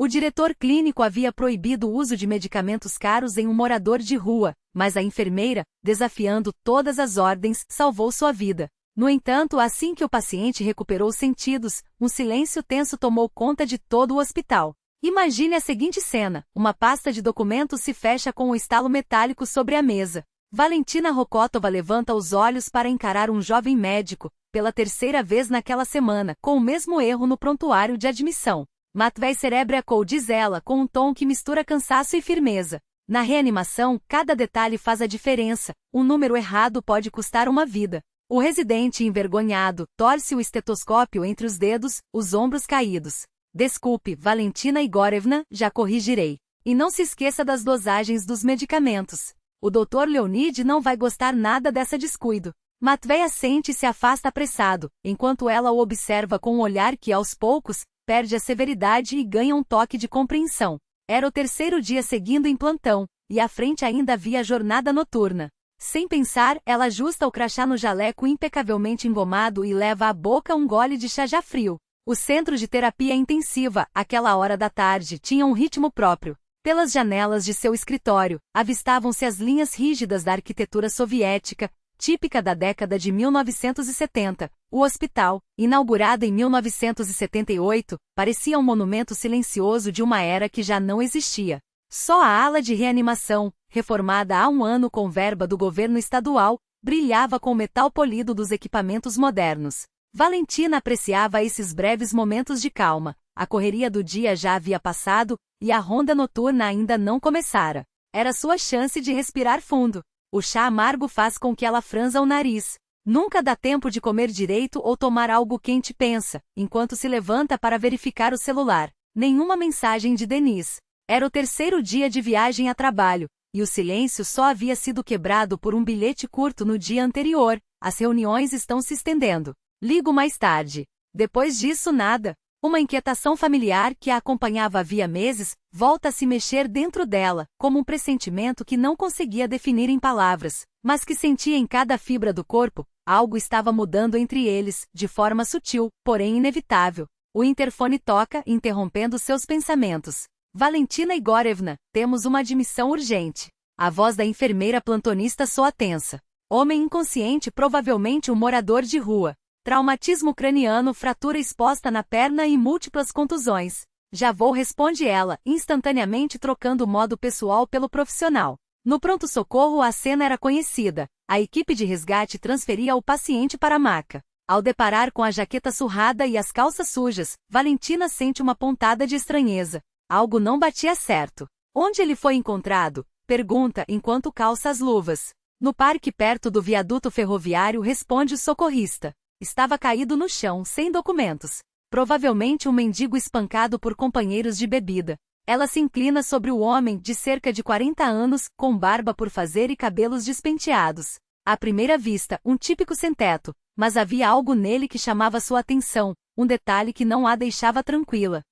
O diretor clínico havia proibido o uso de medicamentos caros em um morador de rua, mas a enfermeira, desafiando todas as ordens, salvou sua vida. No entanto, assim que o paciente recuperou os sentidos, um silêncio tenso tomou conta de todo o hospital. Imagine a seguinte cena: uma pasta de documentos se fecha com um estalo metálico sobre a mesa. Valentina Rokotova levanta os olhos para encarar um jovem médico, pela terceira vez naquela semana, com o mesmo erro no prontuário de admissão. Matvei Serebriakov, diz ela, com um tom que mistura cansaço e firmeza. Na reanimação, cada detalhe faz a diferença. Um número errado pode custar uma vida. O residente, envergonhado, torce o estetoscópio entre os dedos, os ombros caídos. Desculpe, Valentina Igorevna, já corrigirei. E não se esqueça das dosagens dos medicamentos. O Dr. Leonid não vai gostar nada dessa descuido. Matvei assente e se afasta apressado, enquanto ela o observa com um olhar que, aos poucos, perde a severidade e ganha um toque de compreensão. Era o terceiro dia seguindo em plantão, e à frente ainda havia a jornada noturna. Sem pensar, ela ajusta o crachá no jaleco impecavelmente engomado e leva à boca um gole de chá já frio. O centro de terapia intensiva, àquela hora da tarde, tinha um ritmo próprio. Pelas janelas de seu escritório, avistavam-se as linhas rígidas da arquitetura soviética, típica da década de 1970. O hospital, inaugurado em 1978, parecia um monumento silencioso de uma era que já não existia. Só a ala de reanimação, reformada há um ano com verba do governo estadual, brilhava com o metal polido dos equipamentos modernos. Valentina apreciava esses breves momentos de calma. A correria do dia já havia passado, e a ronda noturna ainda não começara. Era sua chance de respirar fundo. O chá amargo faz com que ela franza o nariz. Nunca dá tempo de comer direito ou tomar algo quente, pensa, enquanto se levanta para verificar o celular. Nenhuma mensagem de Denise. Era o terceiro dia de viagem a trabalho, e o silêncio só havia sido quebrado por um bilhete curto no dia anterior. As reuniões estão se estendendo. Ligo mais tarde. Depois disso, nada. Uma inquietação familiar que a acompanhava havia meses, volta a se mexer dentro dela, como um pressentimento que não conseguia definir em palavras, mas que sentia em cada fibra do corpo. Algo estava mudando entre eles, de forma sutil, porém inevitável. O interfone toca, interrompendo seus pensamentos. Valentina Igorevna, temos uma admissão urgente. A voz da enfermeira plantonista soa tensa. Homem inconsciente, provavelmente um morador de rua. Traumatismo craniano, fratura exposta na perna e múltiplas contusões. Já vou, responde ela, instantaneamente trocando o modo pessoal pelo profissional. No pronto-socorro a cena era conhecida. A equipe de resgate transferia o paciente para a maca. Ao deparar com a jaqueta surrada e as calças sujas, Valentina sente uma pontada de estranheza. Algo não batia certo. Onde ele foi encontrado? Pergunta enquanto calça as luvas. No parque perto do viaduto ferroviário, responde o socorrista. Estava caído no chão, sem documentos. Provavelmente um mendigo espancado por companheiros de bebida. Ela se inclina sobre o homem, de cerca de 40 anos, com barba por fazer e cabelos despenteados. À primeira vista, um típico sem-teto, mas havia algo nele que chamava sua atenção, um detalhe que não a deixava tranquila.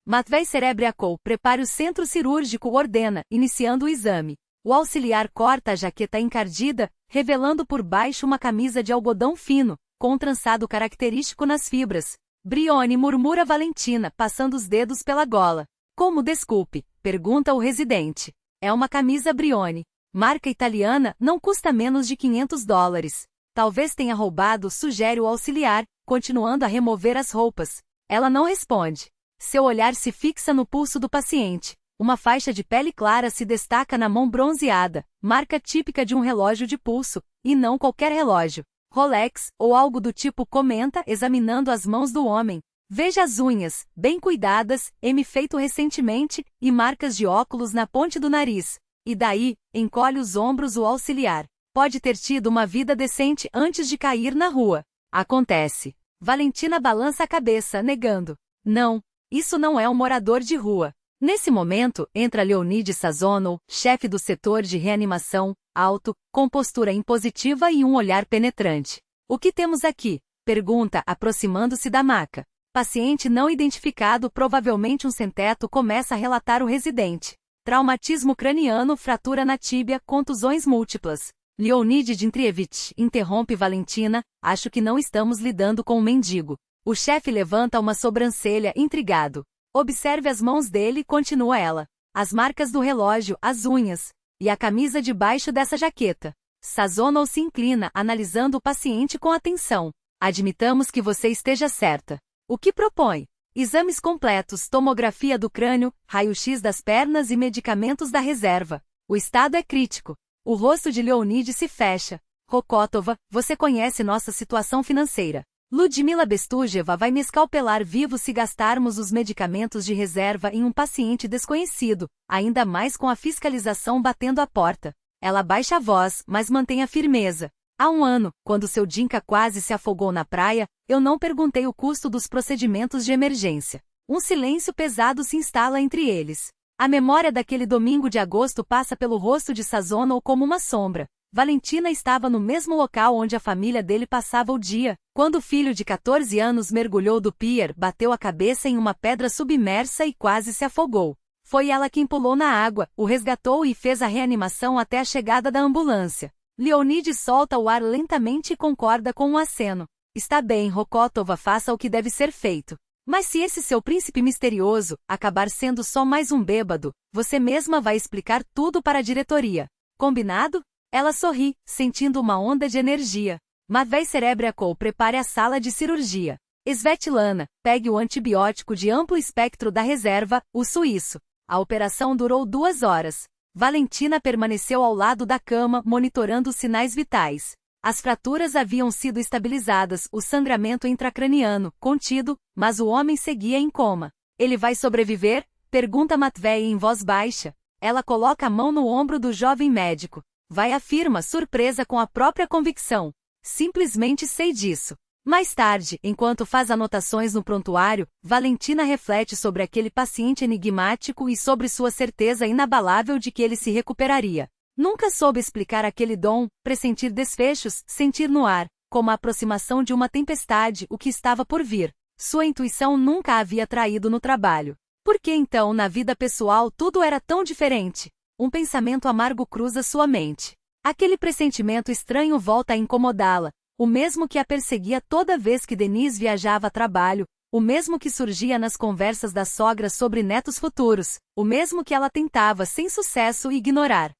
Matvei Serebriakov, prepare o centro cirúrgico, ordena, iniciando o exame. O auxiliar corta a jaqueta encardida, revelando por baixo uma camisa de algodão fino, com um trançado característico nas fibras. Brione, murmura Valentina, passando os dedos pela gola. Como, desculpe? Pergunta o residente. É uma camisa Brione. Marca italiana, não custa menos de $500. Talvez tenha roubado, sugere o auxiliar, continuando a remover as roupas. Ela não responde. Seu olhar se fixa no pulso do paciente. Uma faixa de pele clara se destaca na mão bronzeada, marca típica de um relógio de pulso, e não qualquer relógio. Rolex, ou algo do tipo, comenta, examinando as mãos do homem. Veja as unhas, bem cuidadas, feito recentemente, e marcas de óculos na ponte do nariz. E daí, encolhe os ombros o auxiliar. Pode ter tido uma vida decente antes de cair na rua. Acontece. Valentina balança a cabeça, negando. Não, isso não é um morador de rua. Nesse momento, entra Leonid Sazonov, chefe do setor de reanimação, alto, com postura impositiva e um olhar penetrante. O que temos aqui? Pergunta, aproximando-se da maca. Paciente não identificado, provavelmente um sem-teto, começa a relatar o residente. Traumatismo craniano, fratura na tíbia, contusões múltiplas. Leonid Dmitrievich, interrompe Valentina, acho que não estamos lidando com um mendigo. O chefe levanta uma sobrancelha, intrigado. Observe as mãos dele, continua ela. As marcas do relógio, as unhas. E a camisa debaixo dessa jaqueta. Sazonal se inclina, analisando o paciente com atenção. Admitamos que você esteja certa. O que propõe? Exames completos, tomografia do crânio, raio-x das pernas e medicamentos da reserva. O estado é crítico. O rosto de Leonide se fecha. Rokotova, você conhece nossa situação financeira. Ludmila Bestújeva vai me escalpelar vivo se gastarmos os medicamentos de reserva em um paciente desconhecido, ainda mais com a fiscalização batendo à porta. Ela baixa a voz, mas mantém a firmeza. Há um ano, quando seu Dinka quase se afogou na praia, eu não perguntei o custo dos procedimentos de emergência. Um silêncio pesado se instala entre eles. A memória daquele domingo de agosto passa pelo rosto de Sazonal como uma sombra. Valentina estava no mesmo local onde a família dele passava o dia, quando o filho de 14 anos mergulhou do pier, bateu a cabeça em uma pedra submersa e quase se afogou. Foi ela quem pulou na água, o resgatou e fez a reanimação até a chegada da ambulância. Leonide solta o ar lentamente e concorda com um aceno. Está bem, Rokotova, faça o que deve ser feito. Mas se esse seu príncipe misterioso acabar sendo só mais um bêbado, você mesma vai explicar tudo para a diretoria. Combinado? Ela sorri, sentindo uma onda de energia. Matvei Serebriakov, prepare a sala de cirurgia. Svetlana, pegue o antibiótico de amplo espectro da reserva, o suíço. A operação durou 2 horas. Valentina permaneceu ao lado da cama, monitorando os sinais vitais. As fraturas haviam sido estabilizadas, o sangramento intracraniano, contido, mas o homem seguia em coma. Ele vai sobreviver? Pergunta Matvei em voz baixa. Ela coloca a mão no ombro do jovem médico. Vai, afirma, surpresa com a própria convicção. Simplesmente sei disso. Mais tarde, enquanto faz anotações no prontuário, Valentina reflete sobre aquele paciente enigmático e sobre sua certeza inabalável de que ele se recuperaria. Nunca soube explicar aquele dom, pressentir desfechos, sentir no ar, como a aproximação de uma tempestade, o que estava por vir. Sua intuição nunca a havia traído no trabalho. Por que então, na vida pessoal, tudo era tão diferente? Um pensamento amargo cruza sua mente. Aquele pressentimento estranho volta a incomodá-la, o mesmo que a perseguia toda vez que Denise viajava a trabalho, o mesmo que surgia nas conversas da sogra sobre netos futuros, o mesmo que ela tentava, sem sucesso, ignorar.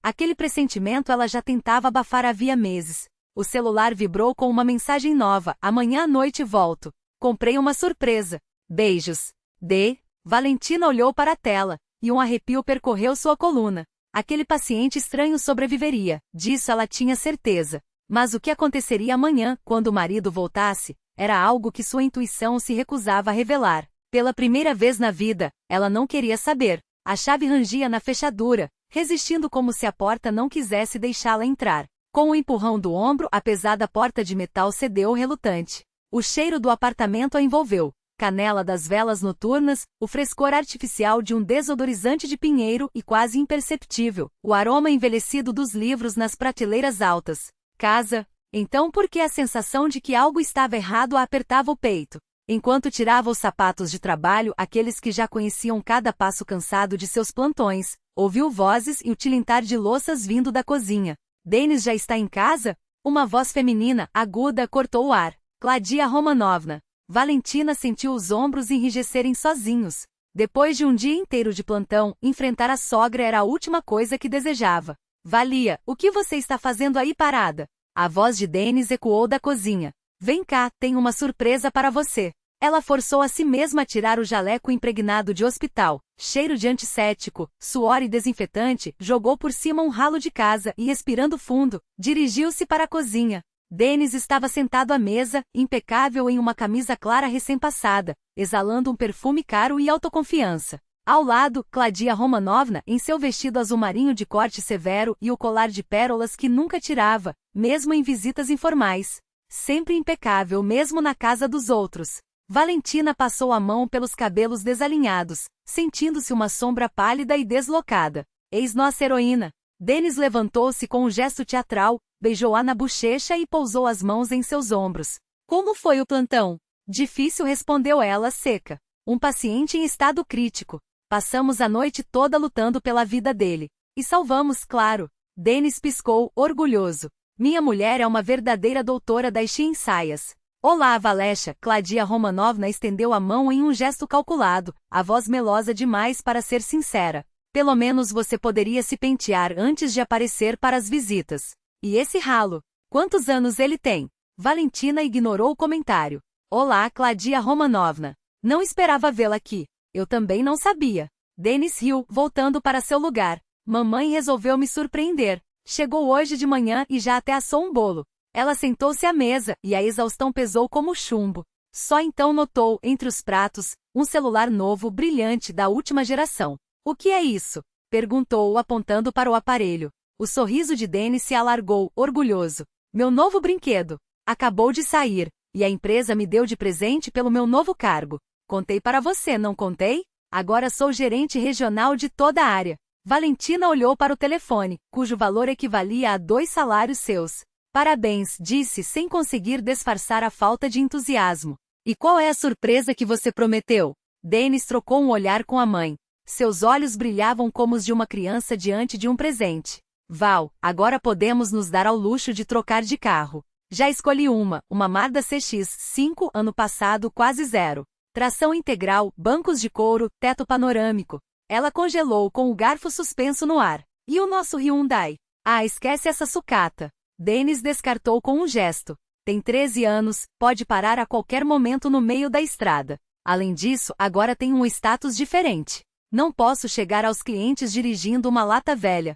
Aquele pressentimento ela já tentava abafar havia meses. O celular vibrou com uma mensagem nova: amanhã à noite volto. Comprei uma surpresa. Beijos. Valentina olhou para a tela, e um arrepio percorreu sua coluna. Aquele paciente estranho sobreviveria, disso ela tinha certeza. Mas o que aconteceria amanhã, quando o marido voltasse, era algo que sua intuição se recusava a revelar. Pela primeira vez na vida, ela não queria saber. A chave rangia na fechadura, resistindo como se a porta não quisesse deixá-la entrar. Com o empurrão do ombro, a pesada porta de metal cedeu relutante. O cheiro do apartamento a envolveu. Canela das velas noturnas, o frescor artificial de um desodorizante de pinheiro e quase imperceptível, o aroma envelhecido dos livros nas prateleiras altas. Casa. Então por que a sensação de que algo estava errado a apertava o peito? Enquanto tirava os sapatos de trabalho, aqueles que já conheciam cada passo cansado de seus plantões, ouviu vozes e o tilintar de louças vindo da cozinha. Denis já está em casa? Uma voz feminina, aguda, cortou o ar. Claudia Romanovna. Valentina sentiu os ombros enrijecerem sozinhos. Depois de um dia inteiro de plantão, enfrentar a sogra era a última coisa que desejava. Valia, o que você está fazendo aí parada? A voz de Denis ecoou da cozinha. Vem cá, tenho uma surpresa para você. Ela forçou a si mesma a tirar o jaleco impregnado de hospital, cheiro de antisséptico, suor e desinfetante, jogou por cima um ralo de casa e, respirando fundo, dirigiu-se para a cozinha. Denis estava sentado à mesa, impecável em uma camisa clara recém-passada, exalando um perfume caro e autoconfiança. Ao lado, Claudia Romanovna, em seu vestido azul marinho de corte severo e o colar de pérolas que nunca tirava, mesmo em visitas informais. Sempre impecável mesmo na casa dos outros. Valentina passou a mão pelos cabelos desalinhados, sentindo-se uma sombra pálida e deslocada. Eis nossa heroína. Denis levantou-se com um gesto teatral, beijou-a na bochecha e pousou as mãos em seus ombros. Como foi o plantão? Difícil, respondeu ela seca. Um paciente em estado crítico. Passamos a noite toda lutando pela vida dele. E salvamos, claro. Denis piscou, orgulhoso. Minha mulher é uma verdadeira doutora das ciências. Olá, Valesha. Claudia Romanovna estendeu a mão em um gesto calculado, a voz melosa demais para ser sincera. Pelo menos você poderia se pentear antes de aparecer para as visitas. E esse ralo? Quantos anos ele tem? Valentina ignorou o comentário. Olá, Claudia Romanovna. Não esperava vê-la aqui. Eu também não sabia. Denis riu, voltando para seu lugar. Mamãe resolveu me surpreender. Chegou hoje de manhã e já até assou um bolo. Ela sentou-se à mesa, e a exaustão pesou como chumbo. Só então notou, entre os pratos, um celular novo brilhante da última geração. O que é isso? Perguntou, apontando para o aparelho. O sorriso de Denis se alargou, orgulhoso. Meu novo brinquedo. Acabou de sair, e a empresa me deu de presente pelo meu novo cargo. Contei para você, não contei? Agora sou gerente regional de toda a área. Valentina olhou para o telefone, cujo valor equivalia a 2 salários seus. Parabéns, disse sem conseguir disfarçar a falta de entusiasmo. E qual é a surpresa que você prometeu? Denis trocou um olhar com a mãe. Seus olhos brilhavam como os de uma criança diante de um presente. Val, agora podemos nos dar ao luxo de trocar de carro. Já escolhi uma Mazda CX-5 ano passado quase zero. Tração integral, bancos de couro, teto panorâmico. Ela congelou com o garfo suspenso no ar. E o nosso Hyundai? Ah, esquece essa sucata. Denis descartou com um gesto. Tem 13 anos, pode parar a qualquer momento no meio da estrada. Além disso, agora tem um status diferente. Não posso chegar aos clientes dirigindo uma lata velha.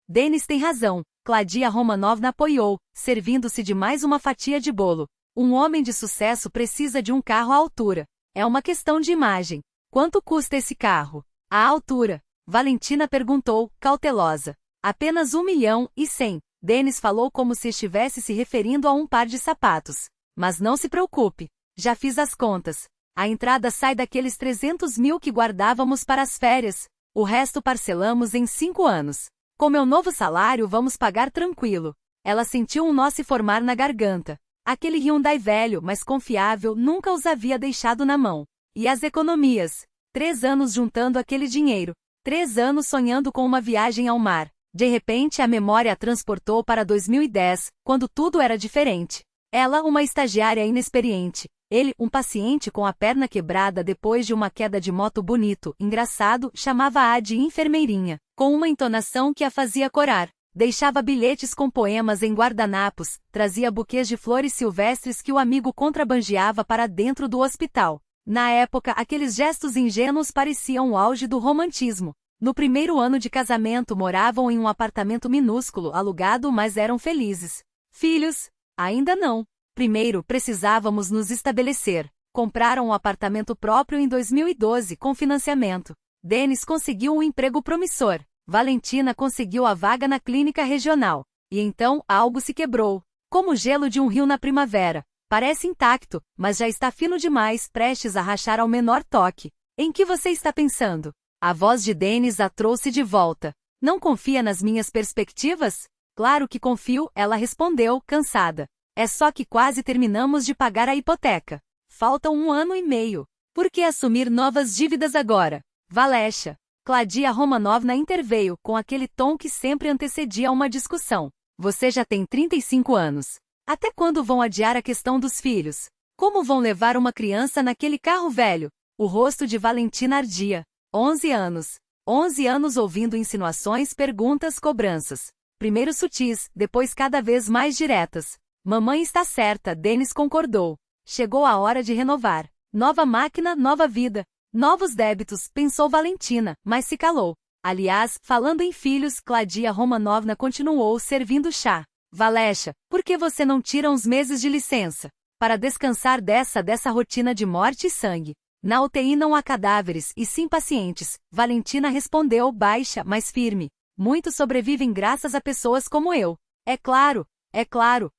Denis tem razão. Claudia Romanovna apoiou, servindo-se de mais uma fatia de bolo. Um homem de sucesso precisa de um carro à altura. É uma questão de imagem. Quanto custa esse carro? À altura. Valentina perguntou, cautelosa. Apenas 1.100.000. Denis falou como se estivesse se referindo a um par de sapatos. Mas não se preocupe. Já fiz as contas. A entrada sai daqueles 300.000 que guardávamos para as férias. O resto parcelamos em 5 anos. Com meu novo salário vamos pagar tranquilo. Ela sentiu um nó se formar na garganta. Aquele Hyundai velho, mas confiável, nunca os havia deixado na mão. E as economias? 3 anos juntando aquele dinheiro. 3 anos sonhando com uma viagem ao mar. De repente a memória a transportou para 2010, quando tudo era diferente. Ela, uma estagiária inexperiente. Ele, um paciente com a perna quebrada depois de uma queda de moto bonito, engraçado, chamava-a de enfermeirinha, com uma entonação que a fazia corar. Deixava bilhetes com poemas em guardanapos, trazia buquês de flores silvestres que o amigo contrabandeava para dentro do hospital. Na época, aqueles gestos ingênuos pareciam o auge do romantismo. No primeiro ano de casamento moravam em um apartamento minúsculo alugado, mas eram felizes. Filhos? Ainda não. Primeiro precisávamos nos estabelecer. Compraram um apartamento próprio em 2012 com financiamento. Denis conseguiu um emprego promissor. Valentina conseguiu a vaga na clínica regional. E então, algo se quebrou. Como o gelo de um rio na primavera. Parece intacto, mas já está fino demais, prestes a rachar ao menor toque. Em que você está pensando? A voz de Denis a trouxe de volta. Não confia nas minhas perspectivas? Claro que confio, ela respondeu, cansada. É só que quase terminamos de pagar a hipoteca. Faltam 1 ano e meio. Por que assumir novas dívidas agora? Valesha. Claudia Romanovna interveio, com aquele tom que sempre antecedia uma discussão. Você já tem 35 anos. Até quando vão adiar a questão dos filhos? Como vão levar uma criança naquele carro velho? O rosto de Valentina ardia. 11 anos. 11 anos ouvindo insinuações, perguntas, cobranças. Primeiro sutis, depois cada vez mais diretas. Mamãe está certa, Denis concordou. Chegou a hora de renovar. Nova máquina, nova vida. Novos débitos, pensou Valentina, mas se calou. Aliás, falando em filhos, Claudia Romanovna continuou servindo chá. Valesha, por que você não tira uns meses de licença? Para descansar dessa rotina de morte e sangue. Na UTI não há cadáveres, e sim pacientes. Valentina respondeu baixa, mas firme. Muitos sobrevivem graças a pessoas como eu. É claro,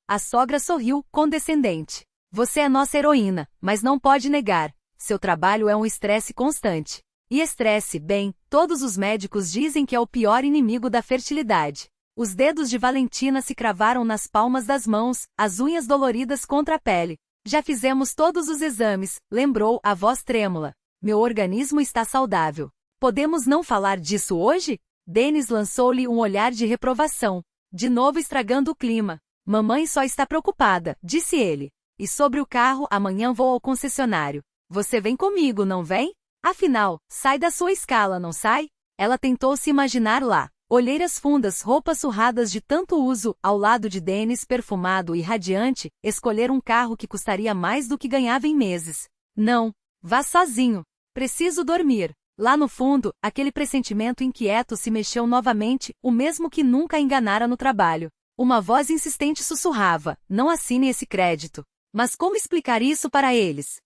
a sogra sorriu, condescendente. Você é nossa heroína, mas não pode negar. Seu trabalho é um estresse constante. E estresse, bem, todos os médicos dizem que é o pior inimigo da fertilidade. Os dedos de Valentina se cravaram nas palmas das mãos, as unhas doloridas contra a pele. Já fizemos todos os exames, lembrou, a voz trêmula. Meu organismo está saudável. Podemos não falar disso hoje? Denis lançou-lhe um olhar de reprovação. De novo estragando o clima. Mamãe só está preocupada, disse ele. E sobre o carro, amanhã vou ao concessionário. Você vem comigo, não vem? Afinal, sai da sua escala, não sai? Ela tentou se imaginar lá. Olheiras fundas, roupas surradas de tanto uso, ao lado de Dennis perfumado e radiante, escolher um carro que custaria mais do que ganhava em meses. Não. Vá sozinho. Preciso dormir. Lá no fundo, aquele pressentimento inquieto se mexeu novamente, o mesmo que nunca a enganara no trabalho. Uma voz insistente sussurrava: não assine esse crédito. Mas como explicar isso para eles?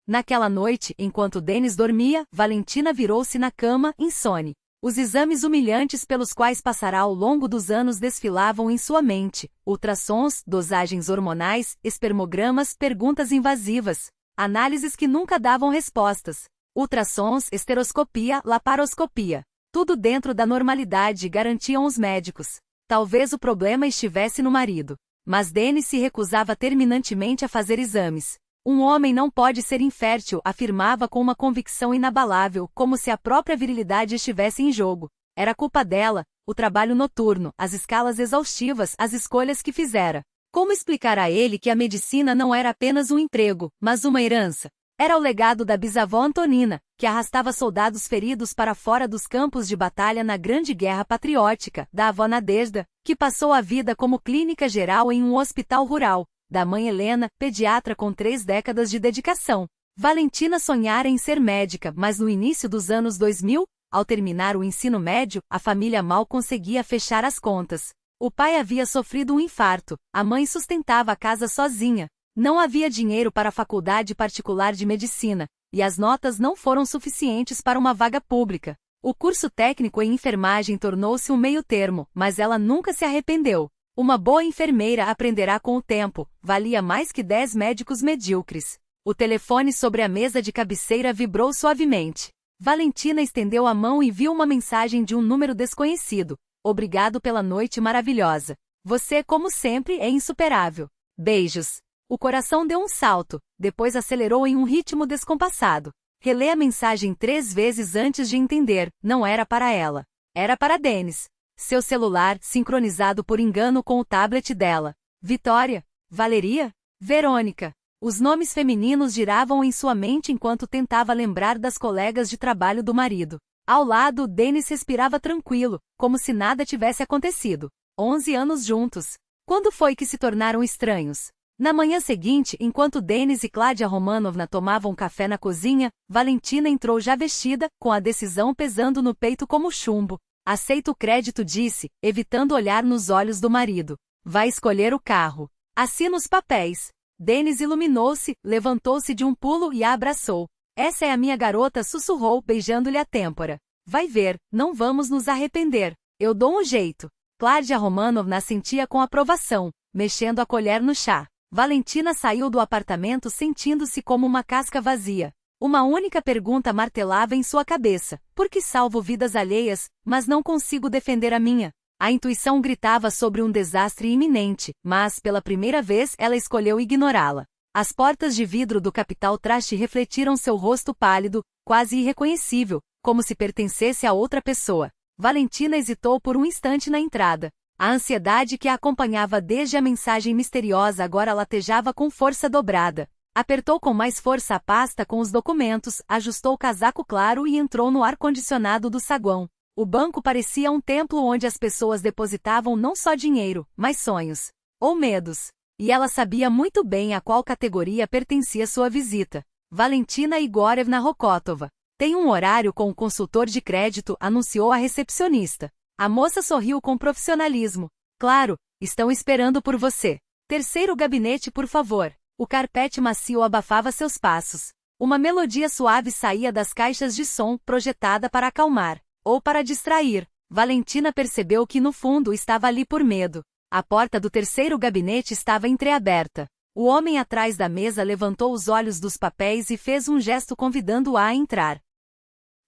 Naquela noite, enquanto Dennis dormia, Valentina virou-se na cama, insone. Os exames humilhantes pelos quais passará ao longo dos anos desfilavam em sua mente. Ultrassons, dosagens hormonais, espermogramas, perguntas invasivas. Análises que nunca davam respostas. Ultrassons, esteroscopia, laparoscopia. Tudo dentro da normalidade, garantiam os médicos. Talvez o problema estivesse no marido. Mas Dennis se recusava terminantemente a fazer exames. Um homem não pode ser infértil, afirmava com uma convicção inabalável, como se a própria virilidade estivesse em jogo. Era culpa dela, o trabalho noturno, as escalas exaustivas, as escolhas que fizera. Como explicar a ele que a medicina não era apenas um emprego, mas uma herança? Era o legado da bisavó Antonina, que arrastava soldados feridos para fora dos campos de batalha na Grande Guerra Patriótica, da avó Nadezhda, que passou a vida como clínica geral em um hospital rural, da mãe Helena, pediatra com 3 décadas de dedicação. Valentina sonhara em ser médica, mas no início dos anos 2000, ao terminar o ensino médio, a família mal conseguia fechar as contas. O pai havia sofrido um infarto, a mãe sustentava a casa sozinha. Não havia dinheiro para a faculdade particular de medicina, e as notas não foram suficientes para uma vaga pública. O curso técnico em enfermagem tornou-se um meio-termo, mas ela nunca se arrependeu. Uma boa enfermeira aprenderá com o tempo, valia mais que 10 médicos medíocres. O telefone sobre a mesa de cabeceira vibrou suavemente. Valentina estendeu a mão e viu uma mensagem de um número desconhecido. Obrigado pela noite maravilhosa. Você, como sempre, é insuperável. Beijos. O coração deu um salto, depois acelerou em um ritmo descompassado. Relê a mensagem 3 vezes antes de entender, não era para ela. Era para Dennis. Seu celular, sincronizado por engano com o tablet dela. Vitória? Valeria? Verônica. Os nomes femininos giravam em sua mente enquanto tentava lembrar das colegas de trabalho do marido. Ao lado, Dennis respirava tranquilo, como se nada tivesse acontecido. 11 anos juntos. Quando foi que se tornaram estranhos? Na manhã seguinte, enquanto Dennis e Kládia Romanovna tomavam café na cozinha, Valentina entrou já vestida, com a decisão pesando no peito como chumbo. Aceito o crédito, disse, evitando olhar nos olhos do marido. Vai escolher o carro. Assina os papéis. Dennis iluminou-se, levantou-se de um pulo e a abraçou. Essa é a minha garota, sussurrou, beijando-lhe a têmpora. Vai ver, não vamos nos arrepender. Eu dou um jeito. Kládia Romanovna assentia com aprovação, mexendo a colher no chá. Valentina saiu do apartamento sentindo-se como uma casca vazia. Uma única pergunta martelava em sua cabeça. Por que salvo vidas alheias, mas não consigo defender a minha? A intuição gritava sobre um desastre iminente, mas, pela primeira vez, ela escolheu ignorá-la. As portas de vidro do capital traste refletiram seu rosto pálido, quase irreconhecível, como se pertencesse a outra pessoa. Valentina hesitou por um instante na entrada. A ansiedade que a acompanhava desde a mensagem misteriosa agora latejava com força dobrada. Apertou com mais força a pasta com os documentos, ajustou o casaco claro e entrou no ar-condicionado do saguão. O banco parecia um templo onde as pessoas depositavam não só dinheiro, mas sonhos. Ou medos. E ela sabia muito bem a qual categoria pertencia sua visita. Valentina Igorevna Rokotova. Tem um horário com o consultor de crédito, anunciou a recepcionista. A moça sorriu com profissionalismo. Claro, estão esperando por você. Terceiro gabinete, por favor. O carpete macio abafava seus passos. Uma melodia suave saía das caixas de som, projetada para acalmar, ou para distrair. Valentina percebeu que no fundo estava ali por medo. A porta do terceiro gabinete estava entreaberta. O homem atrás da mesa levantou os olhos dos papéis e fez um gesto convidando-a a entrar.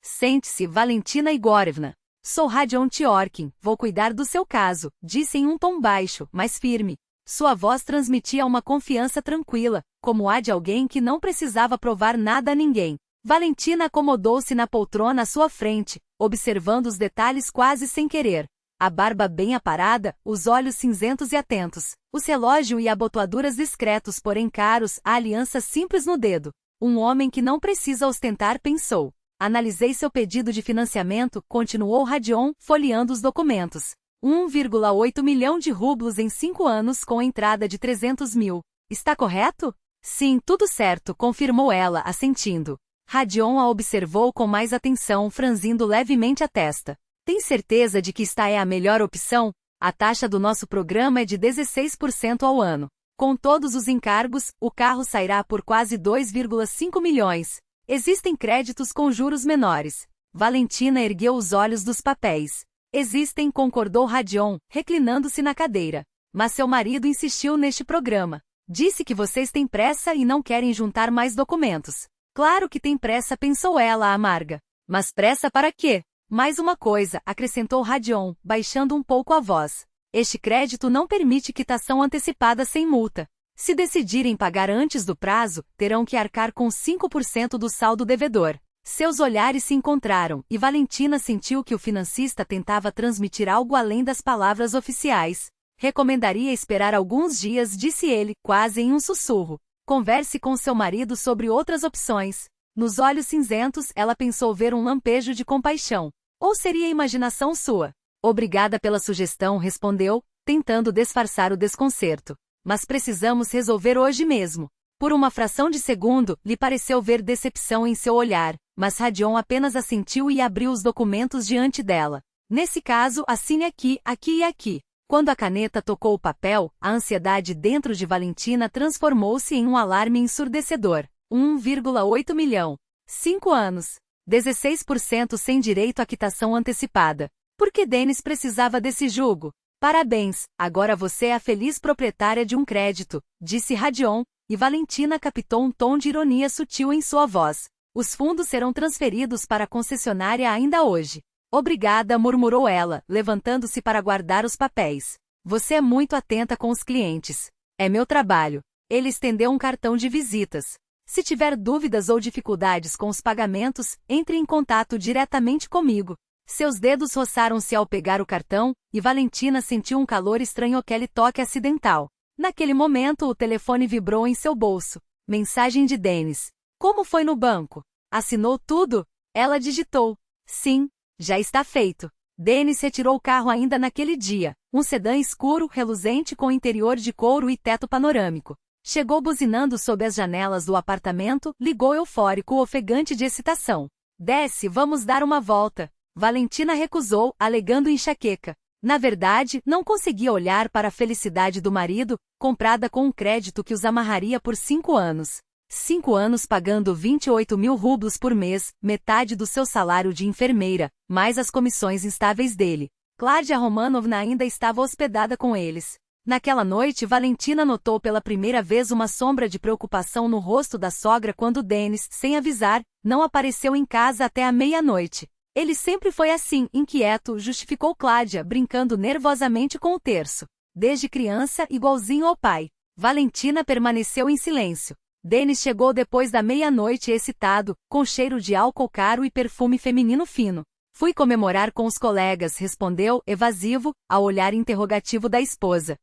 Sente-se, Valentina Igorevna. Sou Radion Tyorkin, vou cuidar do seu caso, disse em um tom baixo, mas firme. Sua voz transmitia uma confiança tranquila, como a de alguém que não precisava provar nada a ninguém. Valentina acomodou-se na poltrona à sua frente, observando os detalhes quase sem querer. a barba bem aparada, os olhos cinzentos e atentos, os relógio e abotoaduras discretos porém caros, a aliança simples no dedo. Um homem que não precisa ostentar, pensou. Analisei seu pedido de financiamento, continuou Radion, folheando os documentos. 1,8 milhão de rublos em 5 anos com entrada de 300 mil. Está correto? Sim, tudo certo, confirmou ela, assentindo. Radion a observou com mais atenção, franzindo levemente a testa. Tem certeza de que esta é a melhor opção? A taxa do nosso programa é de 16% ao ano. Com todos os encargos, o carro sairá por quase 2,5 milhões. Existem créditos com juros menores. Valentina ergueu os olhos dos papéis. Existem, concordou Radion, reclinando-se na cadeira. Mas seu marido insistiu neste programa. Disse que vocês têm pressa e não querem juntar mais documentos. Claro que tem pressa, pensou ela, amarga. Mas pressa para quê? Mais uma coisa, acrescentou Radion, baixando um pouco a voz. Este crédito não permite quitação antecipada sem multa. Se decidirem pagar antes do prazo, terão que arcar com 5% do saldo devedor. Seus olhares se encontraram, e Valentina sentiu que o financista tentava transmitir algo além das palavras oficiais. Recomendaria esperar alguns dias, disse ele, quase em um sussurro. Converse com seu marido sobre outras opções. Nos olhos cinzentos, ela pensou ver um lampejo de compaixão. Ou seria imaginação sua? Obrigada pela sugestão, respondeu, tentando disfarçar o desconcerto. Mas precisamos resolver hoje mesmo. Por uma fração de segundo, lhe pareceu ver decepção em seu olhar, mas Radion apenas assentiu e abriu os documentos diante dela. Nesse caso, assine aqui, aqui e aqui. Quando a caneta tocou o papel, a ansiedade dentro de Valentina transformou-se em um alarme ensurdecedor. 1,8 milhão. 5 anos. 16% sem direito à quitação antecipada. Por que Denis precisava desse jugo? Parabéns, agora você é a feliz proprietária de um crédito, disse Radion, e Valentina captou um tom de ironia sutil em sua voz. Os fundos serão transferidos para a concessionária ainda hoje. Obrigada, murmurou ela, levantando-se para guardar os papéis. Você é muito atenta com os clientes. É meu trabalho. Ele estendeu um cartão de visitas. Se tiver dúvidas ou dificuldades com os pagamentos, entre em contato diretamente comigo. Seus dedos roçaram-se ao pegar o cartão, e Valentina sentiu um calor estranho, aquele toque acidental. Naquele momento o telefone vibrou em seu bolso. Mensagem de Denis. Como foi no banco? Assinou tudo? Ela digitou. Sim, já está feito. Denis retirou o carro ainda naquele dia, um sedã escuro, reluzente com interior de couro e teto panorâmico. Chegou buzinando sob as janelas do apartamento, ligou eufórico, ofegante de excitação. Desce, vamos dar uma volta. Valentina recusou, alegando enxaqueca. Na verdade, não conseguia olhar para a felicidade do marido, comprada com um crédito que os amarraria por 5 anos. 5 anos pagando 28 mil rublos por mês, metade do seu salário de enfermeira, mais as comissões instáveis dele. Kládia Romanovna ainda estava hospedada com eles. Naquela noite, Valentina notou pela primeira vez uma sombra de preocupação no rosto da sogra quando Denis, sem avisar, não apareceu em casa até a meia-noite. Ele sempre foi assim, inquieto, justificou Kládia, brincando nervosamente com o terço. Desde criança, igualzinho ao pai. Valentina permaneceu em silêncio. Denis chegou depois da meia-noite excitado, com cheiro de álcool caro e perfume feminino fino. Fui comemorar com os colegas, respondeu, evasivo, ao olhar interrogativo da esposa.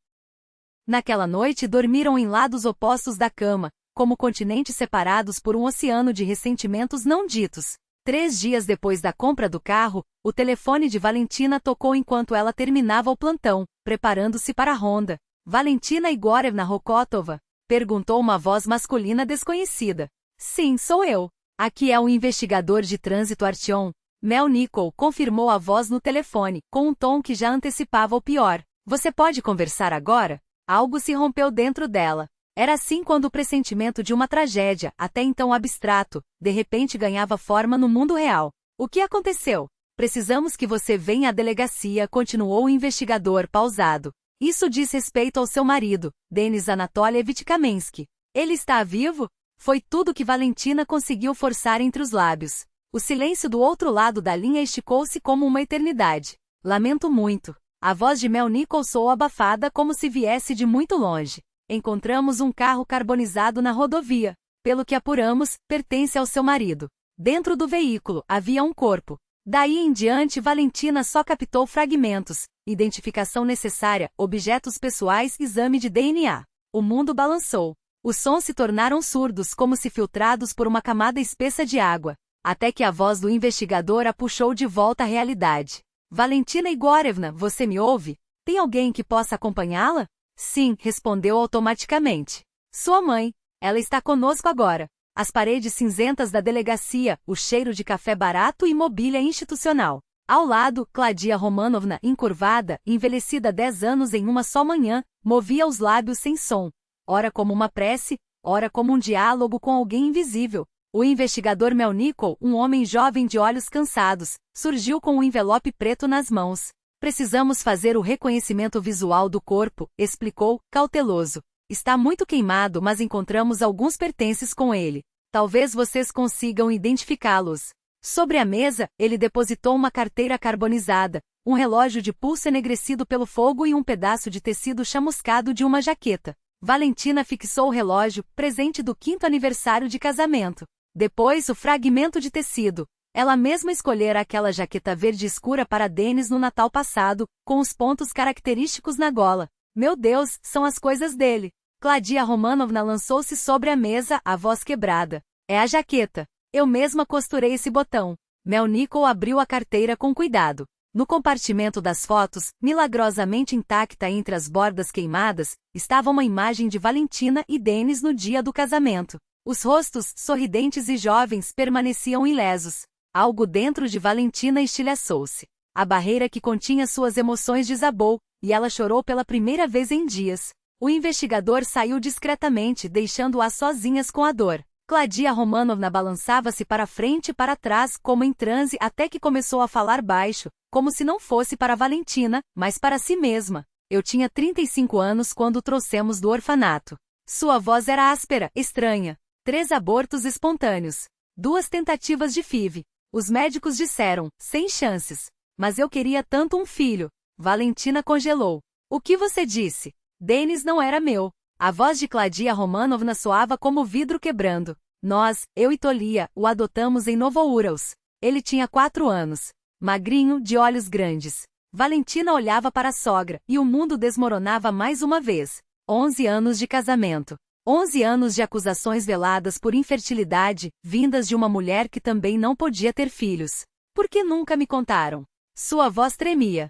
Naquela noite dormiram em lados opostos da cama, como continentes separados por um oceano de ressentimentos não ditos. 3 dias depois da compra do carro, o telefone de Valentina tocou enquanto ela terminava o plantão, preparando-se para a ronda. Valentina Igorevna Rokotova? Perguntou uma voz masculina desconhecida. Sim, sou eu. Aqui é o investigador de trânsito Artyom Melnikov, confirmou a voz no telefone, com um tom que já antecipava o pior. Você pode conversar agora? Algo se rompeu dentro dela. Era assim quando o pressentimento de uma tragédia, até então abstrato, de repente ganhava forma no mundo real. O que aconteceu? Precisamos que você venha à delegacia, continuou o investigador pausado. Isso diz respeito ao seu marido, Denis Anatolievich Kamensky. Ele está vivo? Foi tudo que Valentina conseguiu forçar entre os lábios. O silêncio do outro lado da linha esticou-se como uma eternidade. Lamento muito. A voz de Melnikov soou abafada como se viesse de muito longe. Encontramos um carro carbonizado na rodovia. Pelo que apuramos, pertence ao seu marido. Dentro do veículo, havia um corpo. Daí em diante Valentina só captou fragmentos, identificação necessária, objetos pessoais, exame de DNA. O mundo balançou. Os sons se tornaram surdos como se filtrados por uma camada espessa de água, até que a voz do investigador a puxou de volta à realidade. Valentina Igorevna, você me ouve? Tem alguém que possa acompanhá-la? Sim, respondeu automaticamente. Sua mãe. Ela está conosco agora. As paredes cinzentas da delegacia, o cheiro de café barato e mobília institucional. Ao lado, Claudia Romanovna, encurvada, envelhecida 10 anos em uma só manhã, movia os lábios sem som. Ora como uma prece, ora como um diálogo com alguém invisível. O investigador Melnikov, um homem jovem de olhos cansados, surgiu com um envelope preto nas mãos. Precisamos fazer o reconhecimento visual do corpo, explicou, cauteloso. Está muito queimado, mas encontramos alguns pertences com ele. Talvez vocês consigam identificá-los. Sobre a mesa, ele depositou uma carteira carbonizada, um relógio de pulso enegrecido pelo fogo e um pedaço de tecido chamuscado de uma jaqueta. Valentina fixou o relógio, presente do 5º aniversário de casamento. Depois o fragmento de tecido. Ela mesma escolhera aquela jaqueta verde escura para Denis no Natal passado, com os pontos característicos na gola. Meu Deus, são as coisas dele. Claudia Romanovna lançou-se sobre a mesa, a voz quebrada. É a jaqueta. Eu mesma costurei esse botão. Melnikov abriu a carteira com cuidado. No compartimento das fotos, milagrosamente intacta entre as bordas queimadas, estava uma imagem de Valentina e Denis no dia do casamento. Os rostos, sorridentes e jovens, permaneciam ilesos. Algo dentro de Valentina estilhaçou-se. A barreira que continha suas emoções desabou, e ela chorou pela primeira vez em dias. O investigador saiu discretamente, deixando-a sozinhas com a dor. Claudia Romanovna balançava-se para frente e para trás, como em transe, até que começou a falar baixo, como se não fosse para Valentina, mas para si mesma. Eu tinha 35 anos quando o trouxemos do orfanato. Sua voz era áspera, estranha. 3 abortos espontâneos. 2 tentativas de FIV. Os médicos disseram, sem chances. Mas eu queria tanto um filho. Valentina congelou. O que você disse? Denis não era meu. A voz de Claudia Romanovna soava como vidro quebrando. Nós, eu e Tolia, o adotamos em Novourals. Ele tinha 4 anos. Magrinho, de olhos grandes. Valentina olhava para a sogra, e o mundo desmoronava mais uma vez. 11 anos de casamento. 11 anos de acusações veladas por infertilidade, vindas de uma mulher que também não podia ter filhos. Por que nunca me contaram? Sua voz tremia.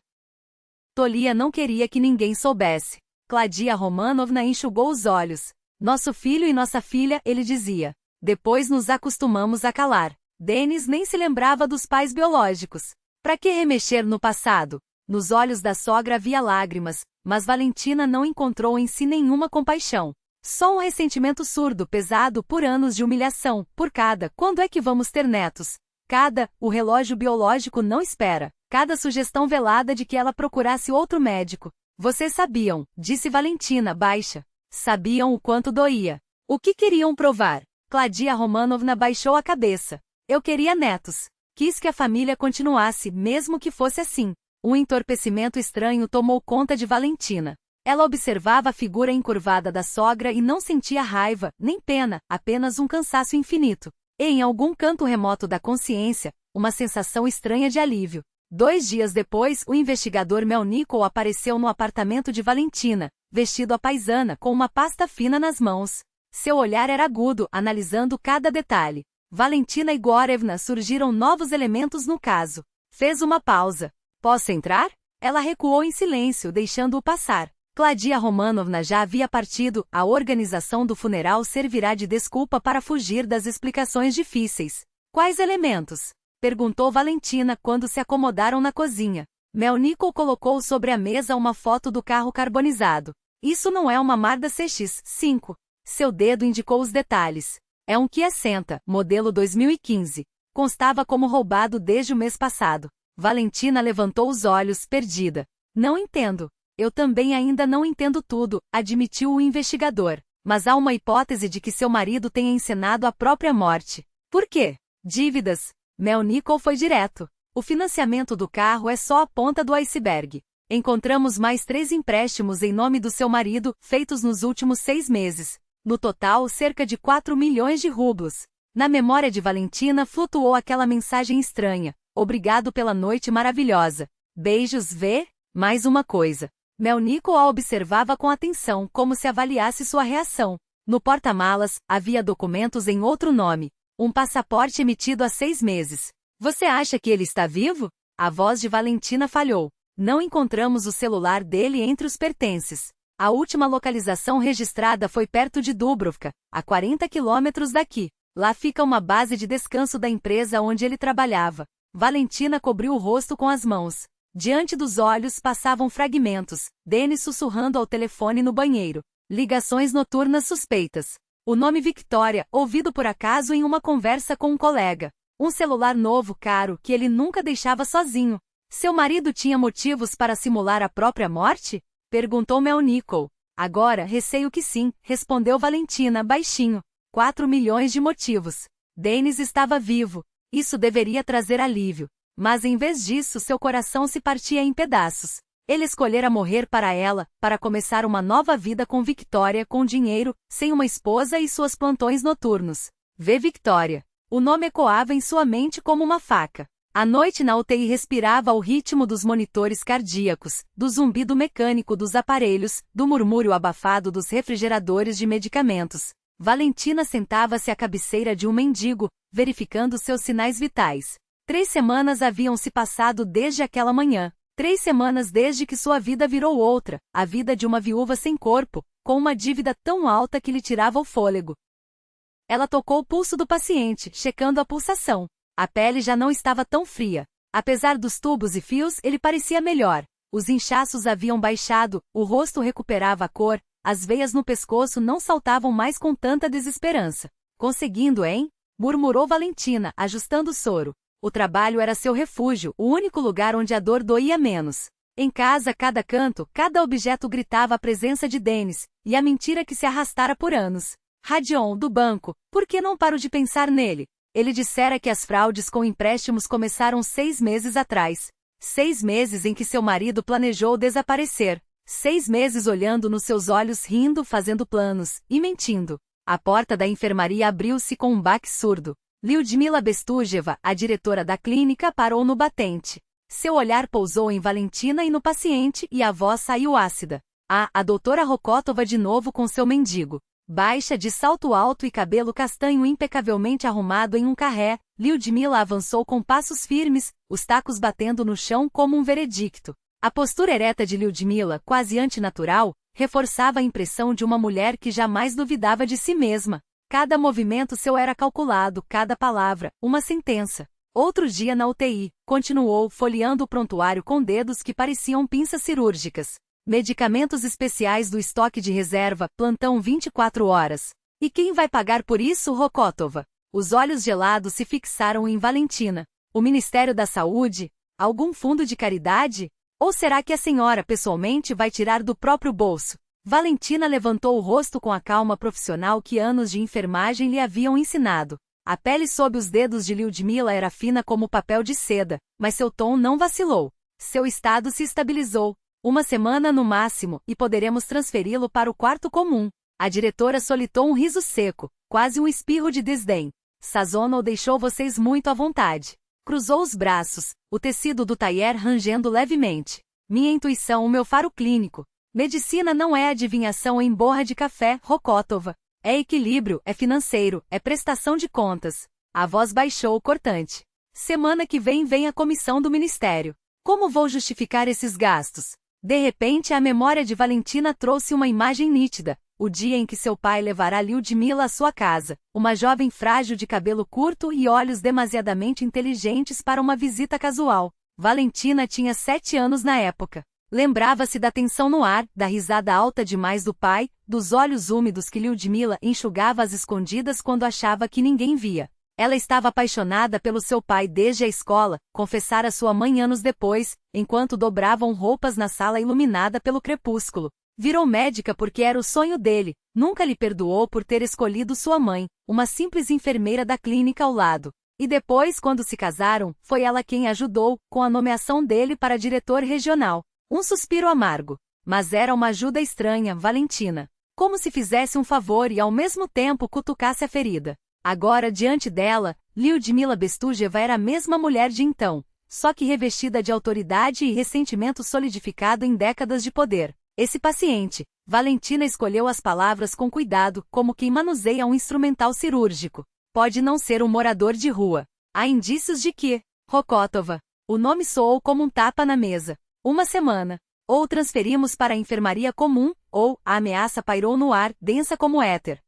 Tolia não queria que ninguém soubesse. Claudia Romanovna enxugou os olhos. Nosso filho e nossa filha, ele dizia. Depois nos acostumamos a calar. Denis nem se lembrava dos pais biológicos. Para que remexer no passado? Nos olhos da sogra havia lágrimas, mas Valentina não encontrou em si nenhuma compaixão. Só um ressentimento surdo, pesado por anos de humilhação, por cada, quando é que vamos ter netos? Cada, o relógio biológico não espera. Cada sugestão velada de que ela procurasse outro médico. Vocês sabiam, disse Valentina, baixa. Sabiam o quanto doía. O que queriam provar? Claudia Romanovna baixou a cabeça. Eu queria netos. Quis que a família continuasse, mesmo que fosse assim. Um entorpecimento estranho tomou conta de Valentina. Ela observava a figura encurvada da sogra e não sentia raiva, nem pena, apenas um cansaço infinito. E em algum canto remoto da consciência, uma sensação estranha de alívio. 2 dias depois, o investigador Melnikov apareceu no apartamento de Valentina, vestido à paisana, com uma pasta fina nas mãos. Seu olhar era agudo, analisando cada detalhe. Valentina Igorevna, surgiram novos elementos no caso. Fez uma pausa. Posso entrar? Ela recuou em silêncio, deixando-o passar. Claudia Romanovna já havia partido, a organização do funeral servirá de desculpa para fugir das explicações difíceis. Quais elementos? Perguntou Valentina quando se acomodaram na cozinha. Melnikov colocou sobre a mesa uma foto do carro carbonizado. Isso não é uma Mazda CX-5. Seu dedo indicou os detalhes. É um Kia Senta, modelo 2015. Constava como roubado desde o mês passado. Valentina levantou os olhos, perdida. Não entendo. Eu também ainda não entendo tudo, admitiu o investigador. Mas há uma hipótese de que seu marido tenha encenado a própria morte. Por quê? Dívidas. Melnikov foi direto. O financiamento do carro é só a ponta do iceberg. Encontramos mais 3 empréstimos em nome do seu marido, feitos nos últimos 6 meses. No total, cerca de 4 milhões de rublos. Na memória de Valentina flutuou aquela mensagem estranha. Obrigado pela noite maravilhosa. Beijos, V. Mais uma coisa. Melnico a observava com atenção, como se avaliasse sua reação. No porta-malas, havia documentos em outro nome. Um passaporte emitido há 6 meses. Você acha que ele está vivo? A voz de Valentina falhou. Não encontramos o celular dele entre os pertences. A última localização registrada foi perto de Dubrovka, a 40 quilômetros daqui. Lá fica uma base de descanso da empresa onde ele trabalhava. Valentina cobriu o rosto com as mãos. Diante dos olhos passavam fragmentos. Denis sussurrando ao telefone no banheiro. Ligações noturnas suspeitas. O nome Victoria, ouvido por acaso em uma conversa com um colega. Um celular novo caro que ele nunca deixava sozinho. Seu marido tinha motivos para simular a própria morte? Perguntou Melnico. Agora, receio que sim, respondeu Valentina baixinho. 4 milhões de motivos. Denis estava vivo. Isso deveria trazer alívio. Mas em vez disso seu coração se partia em pedaços. Ele escolhera morrer para ela, para começar uma nova vida com Victoria, com dinheiro, sem uma esposa e suas plantões noturnos. Vê Victoria. O nome ecoava em sua mente como uma faca. À noite na UTI respirava o ritmo dos monitores cardíacos, do zumbido mecânico dos aparelhos, do murmúrio abafado dos refrigeradores de medicamentos. Valentina sentava-se à cabeceira de um mendigo, verificando seus sinais vitais. 3 semanas haviam se passado desde aquela manhã. 3 semanas desde que sua vida virou outra, a vida de uma viúva sem corpo, com uma dívida tão alta que lhe tirava o fôlego. Ela tocou o pulso do paciente, checando a pulsação. A pele já não estava tão fria. Apesar dos tubos e fios, ele parecia melhor. Os inchaços haviam baixado, o rosto recuperava a cor, as veias no pescoço não saltavam mais com tanta desesperança. Conseguindo, hein? Murmurou Valentina, ajustando o soro. O trabalho era seu refúgio, o único lugar onde a dor doía menos. Em casa, cada canto, cada objeto gritava a presença de Denis, e a mentira que se arrastara por anos. Radion, do banco, por que não paro de pensar nele? Ele dissera que as fraudes com empréstimos começaram 6 meses atrás. 6 meses em que seu marido planejou desaparecer. 6 meses olhando nos seus olhos rindo, fazendo planos, e mentindo. A porta da enfermaria abriu-se com um baque surdo. Lyudmila Bestújeva, a diretora da clínica, parou no batente. Seu olhar pousou em Valentina e no paciente, e a voz saiu ácida. A doutora Rokotova de novo com seu mendigo. Baixa, de salto alto e cabelo castanho impecavelmente arrumado em um carré, Lyudmila avançou com passos firmes, os tacos batendo no chão como um veredicto. A postura ereta de Lyudmila, quase antinatural, reforçava a impressão de uma mulher que jamais duvidava de si mesma. Cada movimento seu era calculado, cada palavra, uma sentença. Outro dia na UTI, continuou, folheando o prontuário com dedos que pareciam pinças cirúrgicas. Medicamentos especiais do estoque de reserva, plantão 24 horas. E quem vai pagar por isso, Rokotova? Os olhos gelados se fixaram em Valentina. O Ministério da Saúde? Algum fundo de caridade? Ou será que a senhora pessoalmente vai tirar do próprio bolso? Valentina levantou o rosto com a calma profissional que anos de enfermagem lhe haviam ensinado. A pele sob os dedos de Lyudmila era fina como papel de seda, mas seu tom não vacilou. Seu estado se estabilizou. 1 semana no máximo, e poderemos transferi-lo para o quarto comum. A diretora solitou um riso seco, quase um espirro de desdém. Sazonal deixou vocês muito à vontade. Cruzou os braços, o tecido do taier rangendo levemente. Minha intuição, o meu faro clínico. Medicina não é adivinhação em borra de café, Rokotova. É equilíbrio, é financeiro, é prestação de contas. A voz baixou cortante. Semana que vem a comissão do ministério. Como vou justificar esses gastos? De repente a memória de Valentina trouxe uma imagem nítida. O dia em que seu pai levará Lyudmila à sua casa, uma jovem frágil de cabelo curto e olhos demasiadamente inteligentes para uma visita casual. Valentina tinha 7 anos na época. Lembrava-se da tensão no ar, da risada alta demais do pai, dos olhos úmidos que Lyudmila enxugava às escondidas quando achava que ninguém via. Ela estava apaixonada pelo seu pai desde a escola, confessara sua mãe anos depois, enquanto dobravam roupas na sala iluminada pelo crepúsculo. Virou médica porque era o sonho dele, nunca lhe perdoou por ter escolhido sua mãe, uma simples enfermeira da clínica ao lado. E depois, quando se casaram, foi ela quem ajudou, com a nomeação dele para diretor regional. Um suspiro amargo. Mas era uma ajuda estranha, Valentina. Como se fizesse um favor e ao mesmo tempo cutucasse a ferida. Agora, diante dela, Lyudmila Bestújeva era a mesma mulher de então, só que revestida de autoridade e ressentimento solidificado em décadas de poder. Esse paciente, Valentina escolheu as palavras com cuidado, como quem manuseia um instrumental cirúrgico. Pode não ser um morador de rua. Há indícios de que, Rokotova, o nome soou como um tapa na mesa. Uma semana. Ou transferimos para a enfermaria comum, ou a ameaça pairou no ar, densa como éter.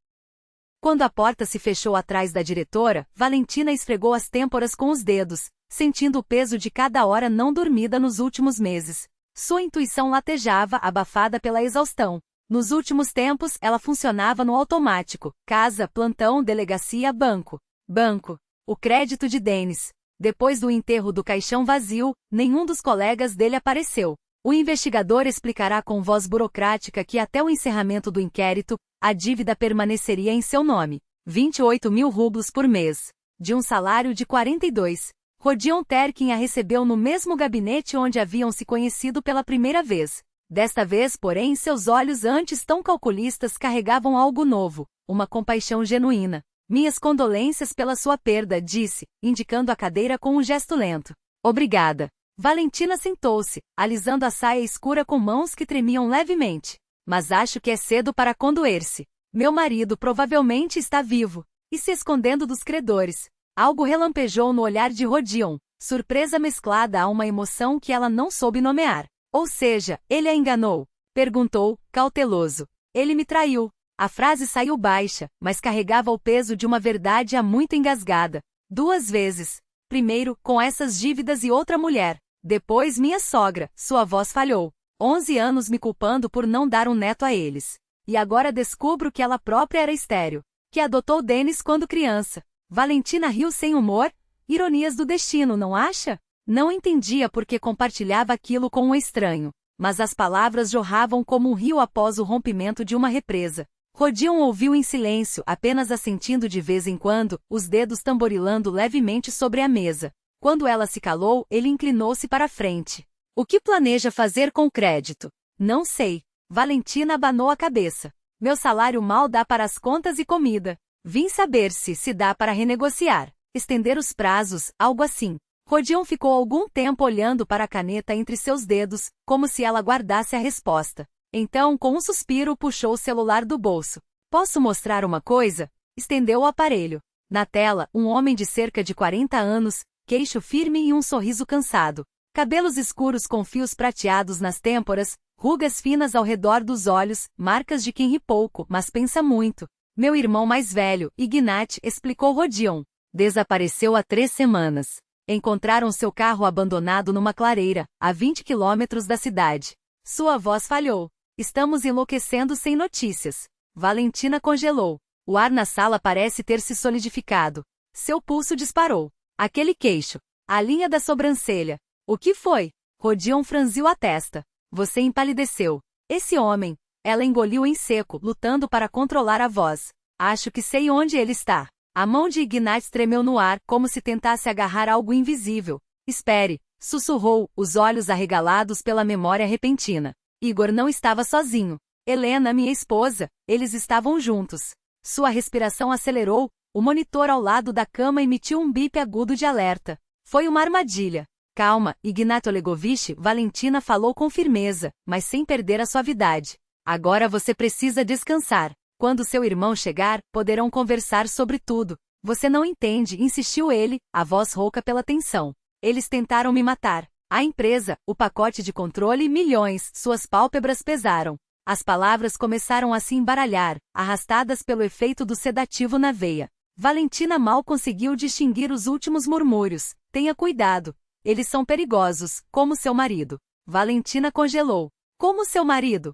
Quando a porta se fechou atrás da diretora, Valentina esfregou as têmporas com os dedos, sentindo o peso de cada hora não dormida nos últimos meses. Sua intuição latejava, abafada pela exaustão. Nos últimos tempos, ela funcionava no automático: casa, plantão, delegacia, banco. Banco. O crédito de Denis. Depois do enterro do caixão vazio, nenhum dos colegas dele apareceu. O investigador explicará com voz burocrática que até o encerramento do inquérito, a dívida permaneceria em seu nome. 28 mil rublos por mês. De um salário de 42. Rodion Terkin a recebeu no mesmo gabinete onde haviam se conhecido pela primeira vez. Desta vez, porém, seus olhos antes tão calculistas carregavam algo novo, uma compaixão genuína. Minhas condolências pela sua perda, disse, indicando a cadeira com um gesto lento. Obrigada. Valentina sentou-se, alisando a saia escura com mãos que tremiam levemente. Mas acho que é cedo para condoer-se. Meu marido provavelmente está vivo, e se escondendo dos credores. Algo relampejou no olhar de Rodion, surpresa mesclada a uma emoção que ela não soube nomear. Ou seja, ele a enganou? Perguntou, cauteloso. Ele me traiu. A frase saiu baixa, mas carregava o peso de uma verdade há muito engasgada. 2 vezes. Primeiro, com essas dívidas e outra mulher. Depois minha sogra, sua voz falhou. 11 anos me culpando por não dar um neto a eles. E agora descubro que ela própria era estéril. Que adotou Denis quando criança. Valentina riu sem humor. Ironias do destino, não acha? Não entendia por que compartilhava aquilo com um estranho. Mas as palavras jorravam como um rio após o rompimento de uma represa. Rodion ouviu em silêncio, apenas assentindo de vez em quando, os dedos tamborilando levemente sobre a mesa. Quando ela se calou, ele inclinou-se para a frente. O que planeja fazer com o crédito? Não sei. Valentina abanou a cabeça. Meu salário mal dá para as contas e comida. Vim saber se dá para renegociar. Estender os prazos, algo assim. Rodion ficou algum tempo olhando para a caneta entre seus dedos, como se ela guardasse a resposta. Então, com um suspiro, puxou o celular do bolso. Posso mostrar uma coisa? Estendeu o aparelho. Na tela, um homem de cerca de 40 anos, queixo firme e um sorriso cansado. Cabelos escuros com fios prateados nas têmporas, rugas finas ao redor dos olhos, marcas de quem ri pouco, mas pensa muito. Meu irmão mais velho, Ignat, explicou Rodion. Desapareceu há 3 semanas. Encontraram seu carro abandonado numa clareira, a 20 quilômetros da cidade. Sua voz falhou. Estamos enlouquecendo sem notícias. Valentina congelou. O ar na sala parece ter se solidificado. Seu pulso disparou. Aquele queixo. A linha da sobrancelha. O que foi? Rodion franziu a testa. Você empalideceu. Esse homem. Ela engoliu em seco, lutando para controlar a voz. Acho que sei onde ele está. A mão de Ignat tremeu no ar, como se tentasse agarrar algo invisível. Espere, sussurrou, os olhos arregalados pela memória repentina. Igor não estava sozinho. Helena, minha esposa, eles estavam juntos. Sua respiração acelerou, o monitor ao lado da cama emitiu um bip agudo de alerta. Foi uma armadilha. Calma, Ignat Olegovich, Valentina falou com firmeza, mas sem perder a suavidade. Agora você precisa descansar. Quando seu irmão chegar, poderão conversar sobre tudo. Você não entende, insistiu ele, a voz rouca pela tensão. Eles tentaram me matar. A empresa, o pacote de controle, milhões, suas pálpebras pesaram. As palavras começaram a se embaralhar, arrastadas pelo efeito do sedativo na veia. Valentina mal conseguiu distinguir os últimos murmúrios. Tenha cuidado. Eles são perigosos, como seu marido. Valentina congelou. Como seu marido?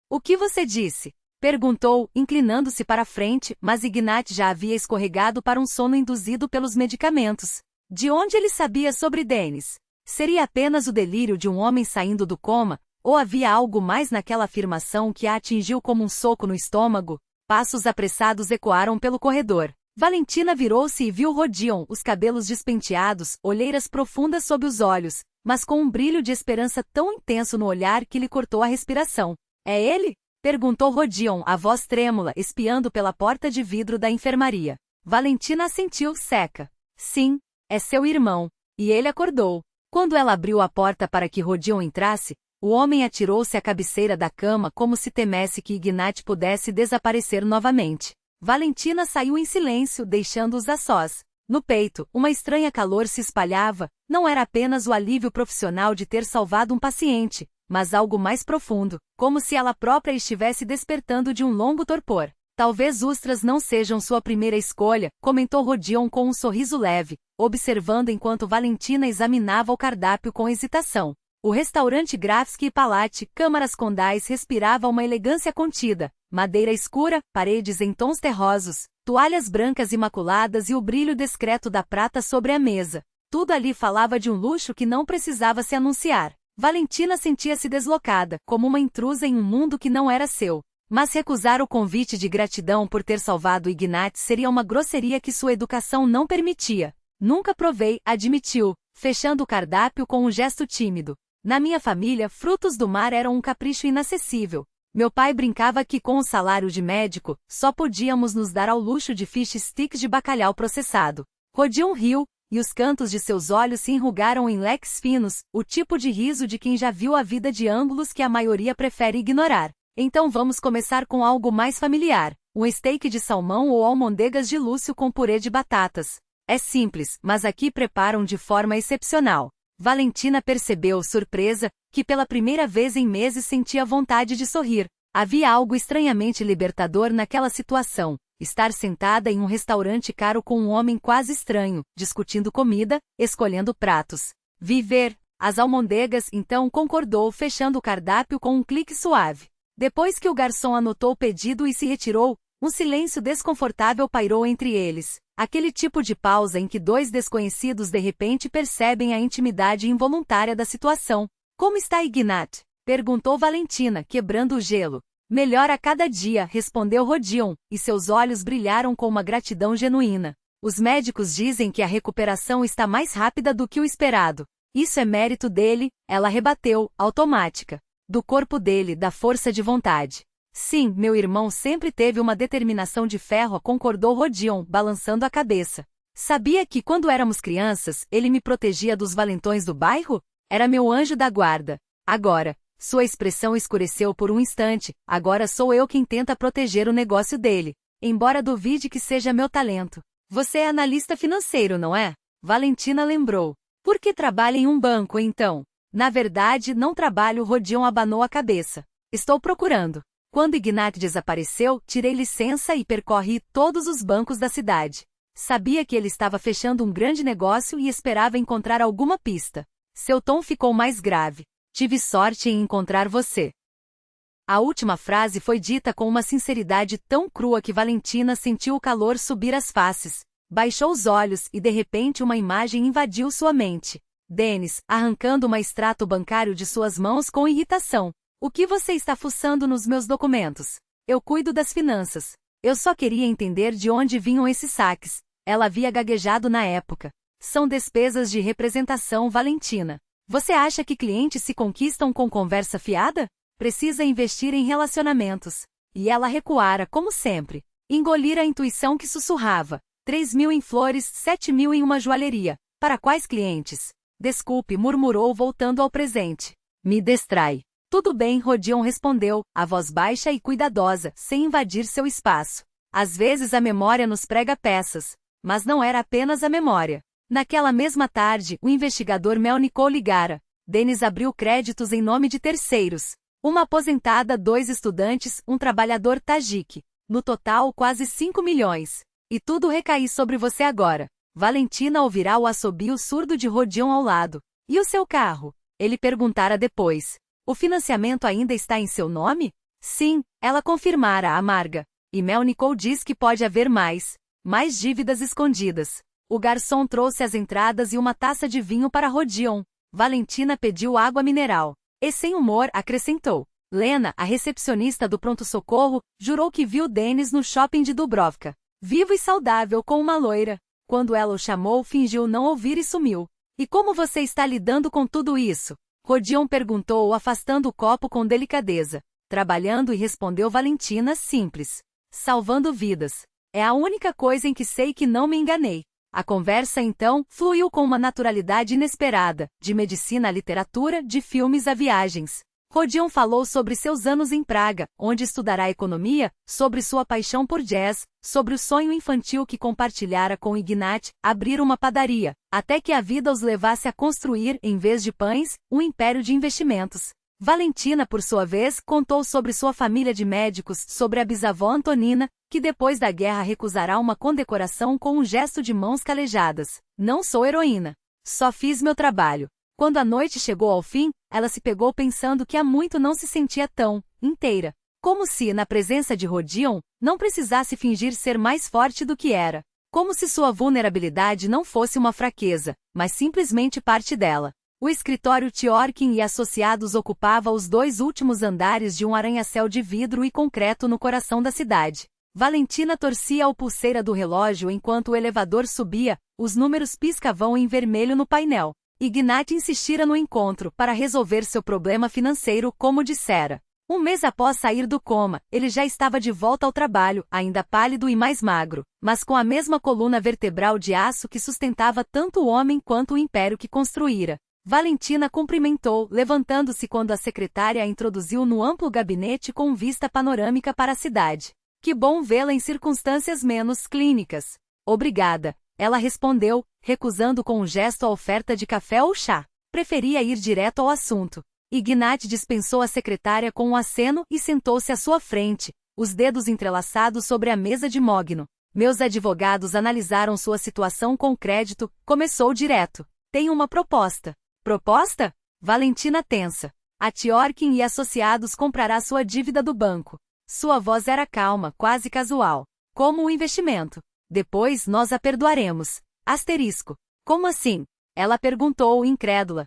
O que você disse? Perguntou, inclinando-se para a frente, mas Ignat já havia escorregado para um sono induzido pelos medicamentos. De onde ele sabia sobre Denis? Seria apenas o delírio de um homem saindo do coma, ou havia algo mais naquela afirmação que a atingiu como um soco no estômago? Passos apressados ecoaram pelo corredor. Valentina virou-se e viu Rodion, os cabelos despenteados, olheiras profundas sob os olhos, mas com um brilho de esperança tão intenso no olhar que lhe cortou a respiração. É ele? Perguntou Rodion, a voz trêmula, espiando pela porta de vidro da enfermaria. Valentina assentiu seca. Sim, é seu irmão. E ele acordou. Quando ela abriu a porta para que Rodion entrasse, o homem atirou-se à cabeceira da cama como se temesse que Ignat pudesse desaparecer novamente. Valentina saiu em silêncio, deixando-os a sós. No peito, uma estranha calor se espalhava, não era apenas o alívio profissional de ter salvado um paciente, mas algo mais profundo, como se ela própria estivesse despertando de um longo torpor. Talvez ostras não sejam sua primeira escolha, comentou Rodion com um sorriso leve, observando enquanto Valentina examinava o cardápio com hesitação. O restaurante Grafsky Palate, câmaras condais, respirava uma elegância contida, madeira escura, paredes em tons terrosos, toalhas brancas imaculadas e o brilho discreto da prata sobre a mesa. Tudo ali falava de um luxo que não precisava se anunciar. Valentina sentia-se deslocada, como uma intrusa em um mundo que não era seu. Mas recusar o convite de gratidão por ter salvado Ignat seria uma grosseria que sua educação não permitia. Nunca provei, admitiu, fechando o cardápio com um gesto tímido. Na minha família, frutos do mar eram um capricho inacessível. Meu pai brincava que com o salário de médico, só podíamos nos dar ao luxo de fish sticks de bacalhau processado. Rodion riu, e os cantos de seus olhos se enrugaram em leques finos, o tipo de riso de quem já viu a vida de ângulos que a maioria prefere ignorar. Então vamos começar com algo mais familiar, um steak de salmão ou almôndegas de Lúcio com purê de batatas. É simples, mas aqui preparam de forma excepcional. Valentina percebeu, surpresa, que pela primeira vez em meses sentia vontade de sorrir. Havia algo estranhamente libertador naquela situação, estar sentada em um restaurante caro com um homem quase estranho, discutindo comida, escolhendo pratos. Viver. As almôndegas, então, concordou, fechando o cardápio com um clique suave. Depois que o garçom anotou o pedido e se retirou, um silêncio desconfortável pairou entre eles. Aquele tipo de pausa em que dois desconhecidos de repente percebem a intimidade involuntária da situação. Como está Ignat? Perguntou Valentina, quebrando o gelo. Melhor a cada dia, respondeu Rodion, e seus olhos brilharam com uma gratidão genuína. Os médicos dizem que a recuperação está mais rápida do que o esperado. Isso é mérito dele, ela rebateu, automática. Do corpo dele, da força de vontade. Sim, meu irmão sempre teve uma determinação de ferro, concordou Rodion, balançando a cabeça. Sabia que quando éramos crianças, ele me protegia dos valentões do bairro? Era meu anjo da guarda. Agora, sua expressão escureceu por um instante, agora sou eu quem tenta proteger o negócio dele. Embora duvide que seja meu talento. Você é analista financeiro, não é? Valentina lembrou. Por que trabalha em um banco, então? Na verdade, não trabalho, Rodion abanou a cabeça. Estou procurando. Quando Ignat desapareceu, tirei licença e percorri todos os bancos da cidade. Sabia que ele estava fechando um grande negócio e esperava encontrar alguma pista. Seu tom ficou mais grave. Tive sorte em encontrar você. A última frase foi dita com uma sinceridade tão crua que Valentina sentiu o calor subir às faces. Baixou os olhos e de repente uma imagem invadiu sua mente. Dennis, arrancando um extrato bancário de suas mãos com irritação. O que você está fuçando nos meus documentos? Eu cuido das finanças. Eu só queria entender de onde vinham esses saques. Ela havia gaguejado na época. São despesas de representação, Valentina. Você acha que clientes se conquistam com conversa fiada? Precisa investir em relacionamentos. E ela recuara, como sempre. Engolir a intuição que sussurrava. 3.000 em flores, 7.000 em uma joalheria. Para quais clientes? Desculpe, murmurou voltando ao presente. Me distrai. Tudo bem, Rodion respondeu, a voz baixa e cuidadosa, sem invadir seu espaço. Às vezes a memória nos prega peças. Mas não era apenas a memória. Naquela mesma tarde, o investigador Melnikov ligara. Dennis abriu créditos em nome de terceiros. Uma aposentada, 2 estudantes, um trabalhador tajique. No total, quase 5 milhões. E tudo recai sobre você agora. Valentina ouvirá o assobio surdo de Rodion ao lado. E o seu carro? Ele perguntara depois. O financiamento ainda está em seu nome? Sim, ela confirmara, amarga. E Melnikov diz que pode haver mais dívidas escondidas. O garçom trouxe as entradas e uma taça de vinho para Rodion. Valentina pediu água mineral. E sem humor, acrescentou. Lena, a recepcionista do pronto-socorro, jurou que viu Dennis no shopping de Dubrovka. Vivo e saudável com uma loira. Quando ela o chamou, fingiu não ouvir e sumiu. E como você está lidando com tudo isso? Rodion perguntou, afastando o copo com delicadeza. Trabalhando, e respondeu Valentina, simples. Salvando vidas. É a única coisa em que sei que não me enganei. A conversa, então, fluiu com uma naturalidade inesperada, de medicina à literatura, de filmes a viagens. Rodion falou sobre seus anos em Praga, onde estudará economia, sobre sua paixão por jazz, sobre o sonho infantil que compartilhara com Ignat, abrir uma padaria, até que a vida os levasse a construir, em vez de pães, um império de investimentos. Valentina, por sua vez, contou sobre sua família de médicos, sobre a bisavó Antonina, que depois da guerra recusará uma condecoração com um gesto de mãos calejadas. Não sou heroína. Só fiz meu trabalho. Quando a noite chegou ao fim, ela se pegou pensando que há muito não se sentia tão inteira. Como se, na presença de Rodion, não precisasse fingir ser mais forte do que era. Como se sua vulnerabilidade não fosse uma fraqueza, mas simplesmente parte dela. O escritório Tyorkin e Associados ocupava os 2 últimos andares de um arranha-céu de vidro e concreto no coração da cidade. Valentina torcia a pulseira do relógio enquanto o elevador subia, os números piscavam em vermelho no painel. Ignat insistira no encontro para resolver seu problema financeiro, como dissera. Um mês após sair do coma, ele já estava de volta ao trabalho, ainda pálido e mais magro, mas com a mesma coluna vertebral de aço que sustentava tanto o homem quanto o império que construíra. Valentina cumprimentou, levantando-se quando a secretária a introduziu no amplo gabinete com vista panorâmica para a cidade. Que bom vê-la em circunstâncias menos clínicas. Obrigada, ela respondeu, recusando com um gesto a oferta de café ou chá. Preferia ir direto ao assunto. Ignat dispensou a secretária com um aceno e sentou-se à sua frente, os dedos entrelaçados sobre a mesa de mogno. Meus advogados analisaram sua situação com crédito, começou direto. Tenho uma proposta. Proposta? Valentina tensa. A Tyorkin e Associados comprará sua dívida do banco. Sua voz era calma, quase casual. Como um investimento. Depois nós a perdoaremos. Asterisco. Como assim? Ela perguntou, incrédula.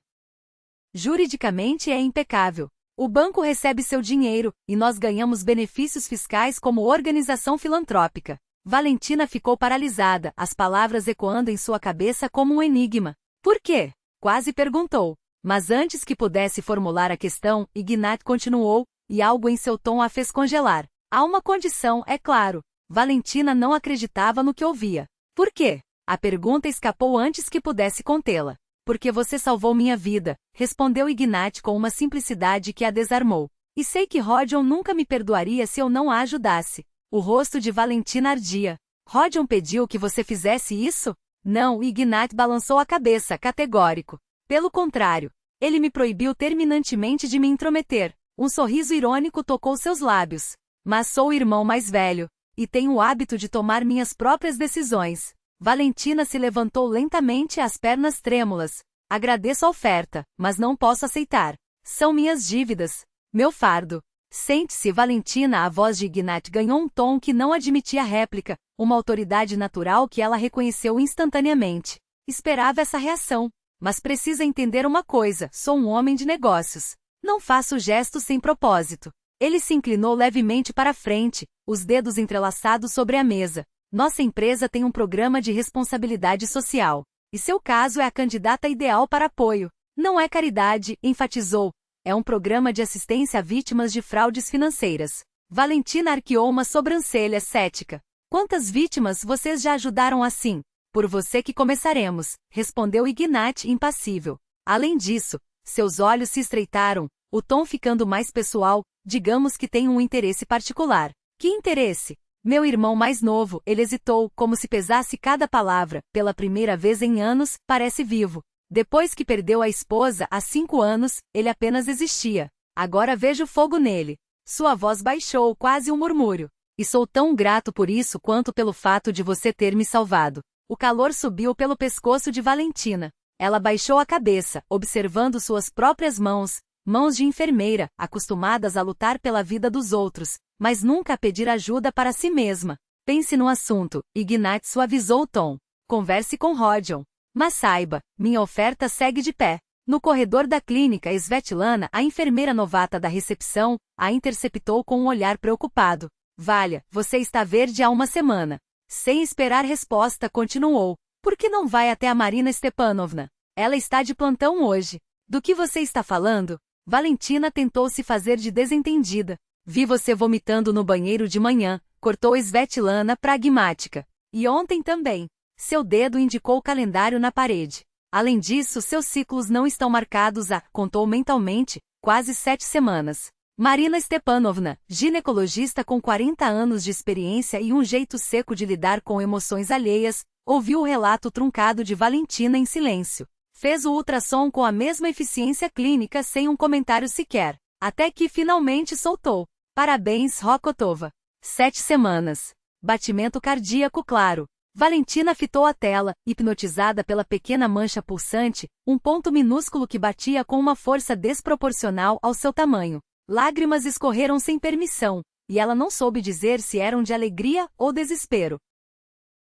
Juridicamente é impecável. O banco recebe seu dinheiro, e nós ganhamos benefícios fiscais como organização filantrópica. Valentina ficou paralisada, as palavras ecoando em sua cabeça como um enigma. Por quê? Quase perguntou. Mas antes que pudesse formular a questão, Ignat continuou, e algo em seu tom a fez congelar. Há uma condição, é claro. Valentina não acreditava no que ouvia. Por quê? A pergunta escapou antes que pudesse contê-la. Porque você salvou minha vida, respondeu Ignat com uma simplicidade que a desarmou. E sei que Rodion nunca me perdoaria se eu não a ajudasse. O rosto de Valentina ardia. Rodion pediu que você fizesse isso? Não, Ignat balançou a cabeça, categórico. Pelo contrário, ele me proibiu terminantemente de me intrometer. Um sorriso irônico tocou seus lábios. Mas sou o irmão mais velho, e tenho o hábito de tomar minhas próprias decisões. Valentina se levantou lentamente, as pernas trêmulas. Agradeço a oferta, mas não posso aceitar. São minhas dívidas. Meu fardo. Sente-se, Valentina. A voz de Ignat ganhou um tom que não admitia réplica, uma autoridade natural que ela reconheceu instantaneamente. Esperava essa reação. Mas precisa entender uma coisa, sou um homem de negócios. Não faço gestos sem propósito. Ele se inclinou levemente para a frente, os dedos entrelaçados sobre a mesa. Nossa empresa tem um programa de responsabilidade social. E seu caso é a candidata ideal para apoio. Não é caridade, enfatizou. É um programa de assistência a vítimas de fraudes financeiras. Valentina arqueou uma sobrancelha cética. Quantas vítimas vocês já ajudaram assim? Por você que começaremos, respondeu Ignat impassível. Além disso, seus olhos se estreitaram, o tom ficando mais pessoal, digamos que tem um interesse particular. Que interesse? Meu irmão mais novo, ele hesitou, como se pesasse cada palavra, pela primeira vez em anos, parece vivo. Depois que perdeu a esposa há 5 anos, ele apenas existia. Agora vejo fogo nele. Sua voz baixou, quase um murmúrio. E sou tão grato por isso quanto pelo fato de você ter me salvado. O calor subiu pelo pescoço de Valentina. Ela baixou a cabeça, observando suas próprias mãos, mãos de enfermeira, acostumadas a lutar pela vida dos outros, mas nunca a pedir ajuda para si mesma. Pense no assunto, Ignat suavizou o tom. Converse com Rodion. Mas saiba, minha oferta segue de pé. No corredor da clínica, Svetlana, a enfermeira novata da recepção, a interceptou com um olhar preocupado. Valha, você está verde há uma semana. Sem esperar resposta, continuou. Por que não vai até a Marina Stepanovna? Ela está de plantão hoje. Do que você está falando? Valentina tentou se fazer de desentendida. Vi você vomitando no banheiro de manhã, cortou Svetlana pragmática. E ontem também. Seu dedo indicou o calendário na parede. Além disso, seus ciclos não estão marcados há, contou mentalmente, quase 7 semanas. Marina Stepanovna, ginecologista com 40 anos de experiência e um jeito seco de lidar com emoções alheias, ouviu o relato truncado de Valentina em silêncio. Fez o ultrassom com a mesma eficiência clínica sem um comentário sequer. Até que finalmente soltou. Parabéns, Rokotova. 7 semanas. Batimento cardíaco claro. Valentina fitou a tela, hipnotizada pela pequena mancha pulsante, um ponto minúsculo que batia com uma força desproporcional ao seu tamanho. Lágrimas escorreram sem permissão, e ela não soube dizer se eram de alegria ou desespero.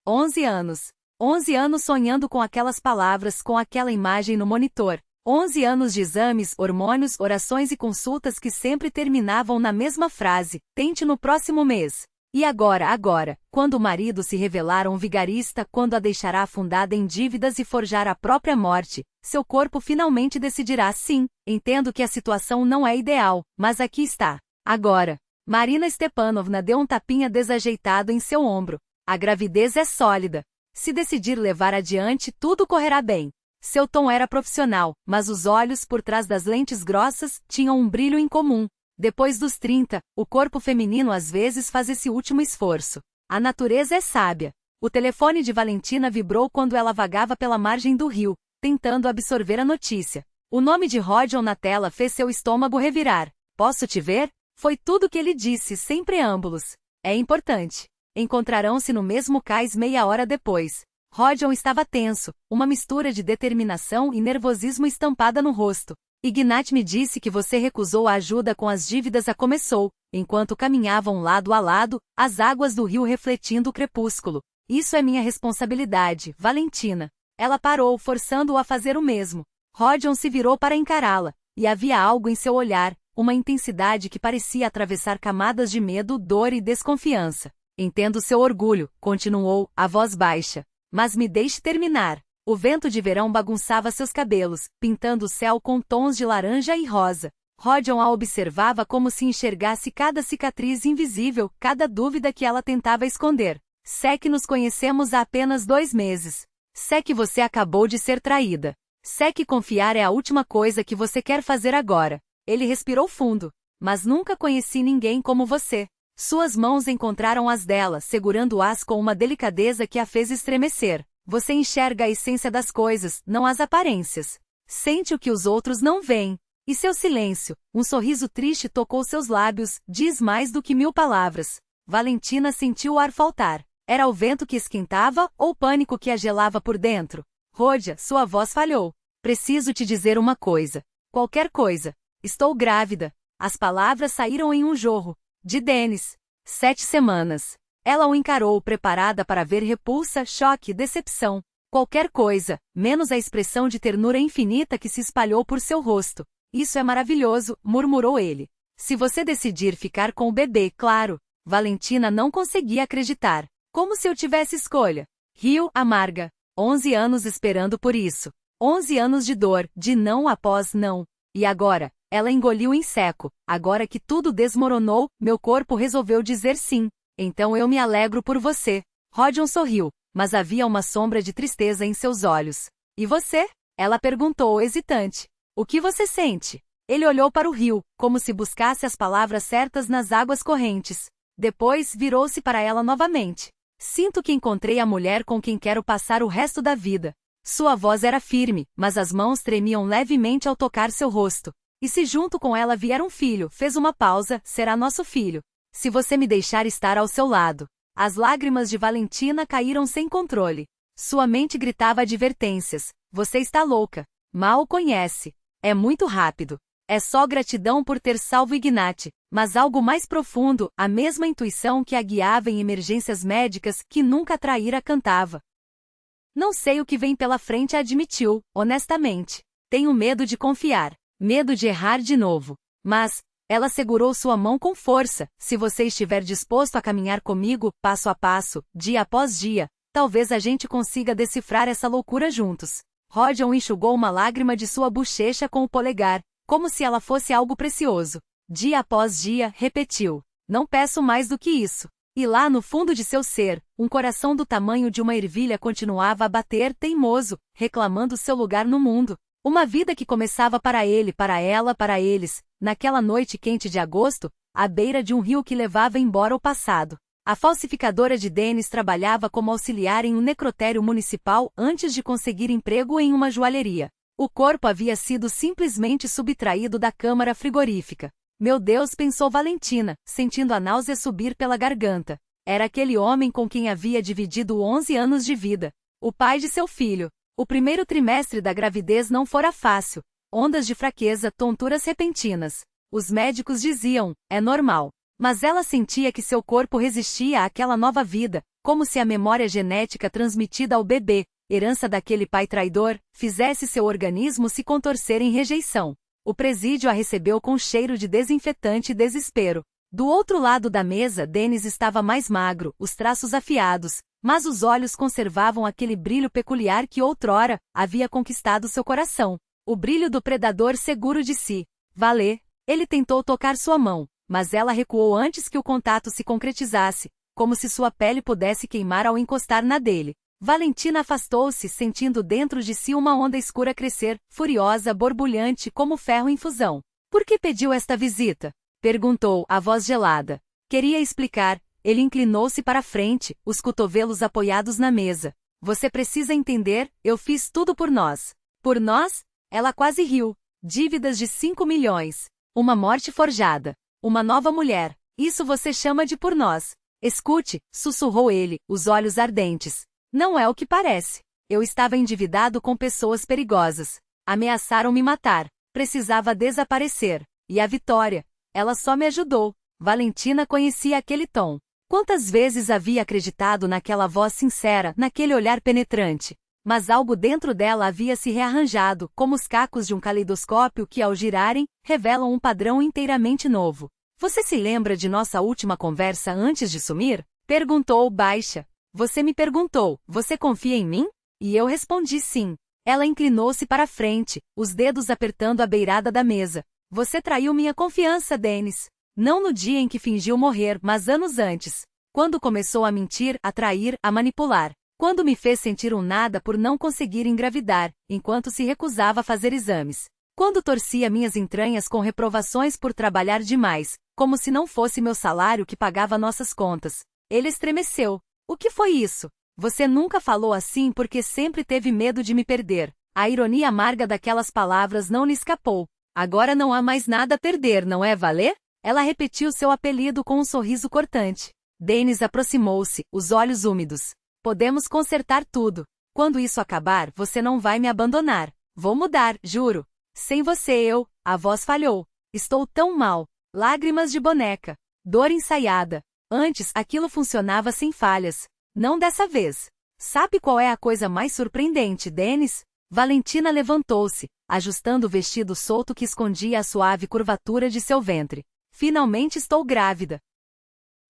11 anos. 11 anos sonhando com aquelas palavras, com aquela imagem no monitor. 11 anos de exames, hormônios, orações e consultas que sempre terminavam na mesma frase: tente no próximo mês. E agora, quando o marido se revelar um vigarista, quando a deixará afundada em dívidas e forjar a própria morte, seu corpo finalmente decidirá sim, entendo que a situação não é ideal, mas aqui está. Agora. Marina Stepanovna deu um tapinha desajeitado em seu ombro. A gravidez é sólida. Se decidir levar adiante, tudo correrá bem. Seu tom era profissional, mas os olhos por trás das lentes grossas tinham um brilho incomum. Depois dos 30, o corpo feminino às vezes faz esse último esforço. A natureza é sábia. O telefone de Valentina vibrou quando ela vagava pela margem do rio, tentando absorver a notícia. O nome de Rodion na tela fez seu estômago revirar. Posso te ver? Foi tudo que ele disse, sem preâmbulos. É importante. Encontrarão-se no mesmo cais meia hora depois. Rodion estava tenso, uma mistura de determinação e nervosismo estampada no rosto. Ignat me disse que você recusou a ajuda com as dívidas a começou, enquanto caminhavam lado a lado, as águas do rio refletindo o crepúsculo. Isso é minha responsabilidade, Valentina. Ela parou, forçando-o a fazer o mesmo. Rodion se virou para encará-la, e havia algo em seu olhar, uma intensidade que parecia atravessar camadas de medo, dor e desconfiança. Entendo seu orgulho, continuou, a voz baixa. Mas me deixe terminar. O vento de verão bagunçava seus cabelos, pintando o céu com tons de laranja e rosa. Rodion a observava como se enxergasse cada cicatriz invisível, cada dúvida que ela tentava esconder. Sé que nos conhecemos há apenas 2 meses. Sé que você acabou de ser traída. Sé que confiar é a última coisa que você quer fazer agora. Ele respirou fundo. Mas nunca conheci ninguém como você. Suas mãos encontraram as dela, segurando-as com uma delicadeza que a fez estremecer. Você enxerga a essência das coisas, não as aparências. Sente o que os outros não veem. E seu silêncio, um sorriso triste tocou seus lábios, diz mais do que 1000 palavras. Valentina sentiu o ar faltar. Era o vento que esquentava ou o pânico que a gelava por dentro? Rodia, sua voz falhou. Preciso te dizer uma coisa. Qualquer coisa. Estou grávida. As palavras saíram em um jorro. De Denis. 7 semanas. Ela o encarou, preparada para ver repulsa, choque, decepção. Qualquer coisa, menos a expressão de ternura infinita que se espalhou por seu rosto. Isso é maravilhoso, murmurou ele. Se você decidir ficar com o bebê, claro. Valentina não conseguia acreditar. Como se eu tivesse escolha. Riu, amarga. 11 anos esperando por isso. 11 anos de dor, de não após não. E agora? Ela engoliu em seco. Agora que tudo desmoronou, meu corpo resolveu dizer sim. Então eu me alegro por você. Rodion sorriu, mas havia uma sombra de tristeza em seus olhos. E você? Ela perguntou, hesitante. O que você sente? Ele olhou para o rio, como se buscasse as palavras certas nas águas correntes. Depois, virou-se para ela novamente. Sinto que encontrei a mulher com quem quero passar o resto da vida. Sua voz era firme, mas as mãos tremiam levemente ao tocar seu rosto. E se junto com ela vier um filho, fez uma pausa, será nosso filho. Se você me deixar estar ao seu lado. As lágrimas de Valentina caíram sem controle. Sua mente gritava advertências. Você está louca. Mal o conhece. É muito rápido. É só gratidão por ter salvo Ignat, mas algo mais profundo, a mesma intuição que a guiava em emergências médicas que nunca a traíra cantava. Não sei o que vem pela frente, admitiu, honestamente. Tenho medo de confiar. Medo de errar de novo. Mas, ela segurou sua mão com força. Se você estiver disposto a caminhar comigo, passo a passo, dia após dia, talvez a gente consiga decifrar essa loucura juntos. Rodion enxugou uma lágrima de sua bochecha com o polegar, como se ela fosse algo precioso. Dia após dia, repetiu. Não peço mais do que isso. E lá no fundo de seu ser, um coração do tamanho de uma ervilha continuava a bater teimoso, reclamando seu lugar no mundo. Uma vida que começava para ele, para ela, para eles, naquela noite quente de agosto, à beira de um rio que levava embora o passado. A falsificadora de Dennis trabalhava como auxiliar em um necrotério municipal antes de conseguir emprego em uma joalheria. O corpo havia sido simplesmente subtraído da câmara frigorífica. Meu Deus, pensou Valentina, sentindo a náusea subir pela garganta. Era aquele homem com quem havia dividido 11 anos de vida. O pai de seu filho. O primeiro trimestre da gravidez não fora fácil. Ondas de fraqueza, tonturas repentinas. Os médicos diziam, é normal. Mas ela sentia que seu corpo resistia àquela nova vida, como se a memória genética transmitida ao bebê, herança daquele pai traidor, fizesse seu organismo se contorcer em rejeição. O presídio a recebeu com cheiro de desinfetante e desespero. Do outro lado da mesa, Dennis estava mais magro, os traços afiados, mas os olhos conservavam aquele brilho peculiar que outrora havia conquistado seu coração. O brilho do predador seguro de si. Valê. Ele tentou tocar sua mão, mas ela recuou antes que o contato se concretizasse, como se sua pele pudesse queimar ao encostar na dele. Valentina afastou-se, sentindo dentro de si uma onda escura crescer, furiosa, borbulhante como ferro em fusão. Por que pediu esta visita? Perguntou, a voz gelada. Queria explicar. Ele inclinou-se para a frente, os cotovelos apoiados na mesa. Você precisa entender, eu fiz tudo por nós. Por nós? Ela quase riu. Dívidas de 5 milhões. Uma morte forjada. Uma nova mulher. Isso você chama de por nós. Escute, sussurrou ele, os olhos ardentes. Não é o que parece. Eu estava endividado com pessoas perigosas. Ameaçaram me matar. Precisava desaparecer. E a Vitória? Ela só me ajudou. Valentina conhecia aquele tom. Quantas vezes havia acreditado naquela voz sincera, naquele olhar penetrante? Mas algo dentro dela havia se rearranjado, como os cacos de um caleidoscópio que, ao girarem, revelam um padrão inteiramente novo. Você se lembra de nossa última conversa antes de sumir? Perguntou baixa. Você me perguntou, você confia em mim? E eu respondi sim. Ela inclinou-se para a frente, os dedos apertando a beirada da mesa. Você traiu minha confiança, Dennis. Não no dia em que fingiu morrer, mas anos antes. Quando começou a mentir, a trair, a manipular. Quando me fez sentir um nada por não conseguir engravidar, enquanto se recusava a fazer exames. Quando torcia minhas entranhas com reprovações por trabalhar demais, como se não fosse meu salário que pagava nossas contas. Ele estremeceu. O que foi isso? Você nunca falou assim porque sempre teve medo de me perder. A ironia amarga daquelas palavras não lhe escapou. Agora não há mais nada a perder, não é, Valê? Ela repetiu seu apelido com um sorriso cortante. Dennis aproximou-se, os olhos úmidos. Podemos consertar tudo. Quando isso acabar, você não vai me abandonar. Vou mudar, juro. Sem você a voz falhou. Estou tão mal. Lágrimas de boneca. Dor ensaiada. Antes, aquilo funcionava sem falhas. Não dessa vez. Sabe qual é a coisa mais surpreendente, Dennis? Valentina levantou-se, ajustando o vestido solto que escondia a suave curvatura de seu ventre. Finalmente estou grávida.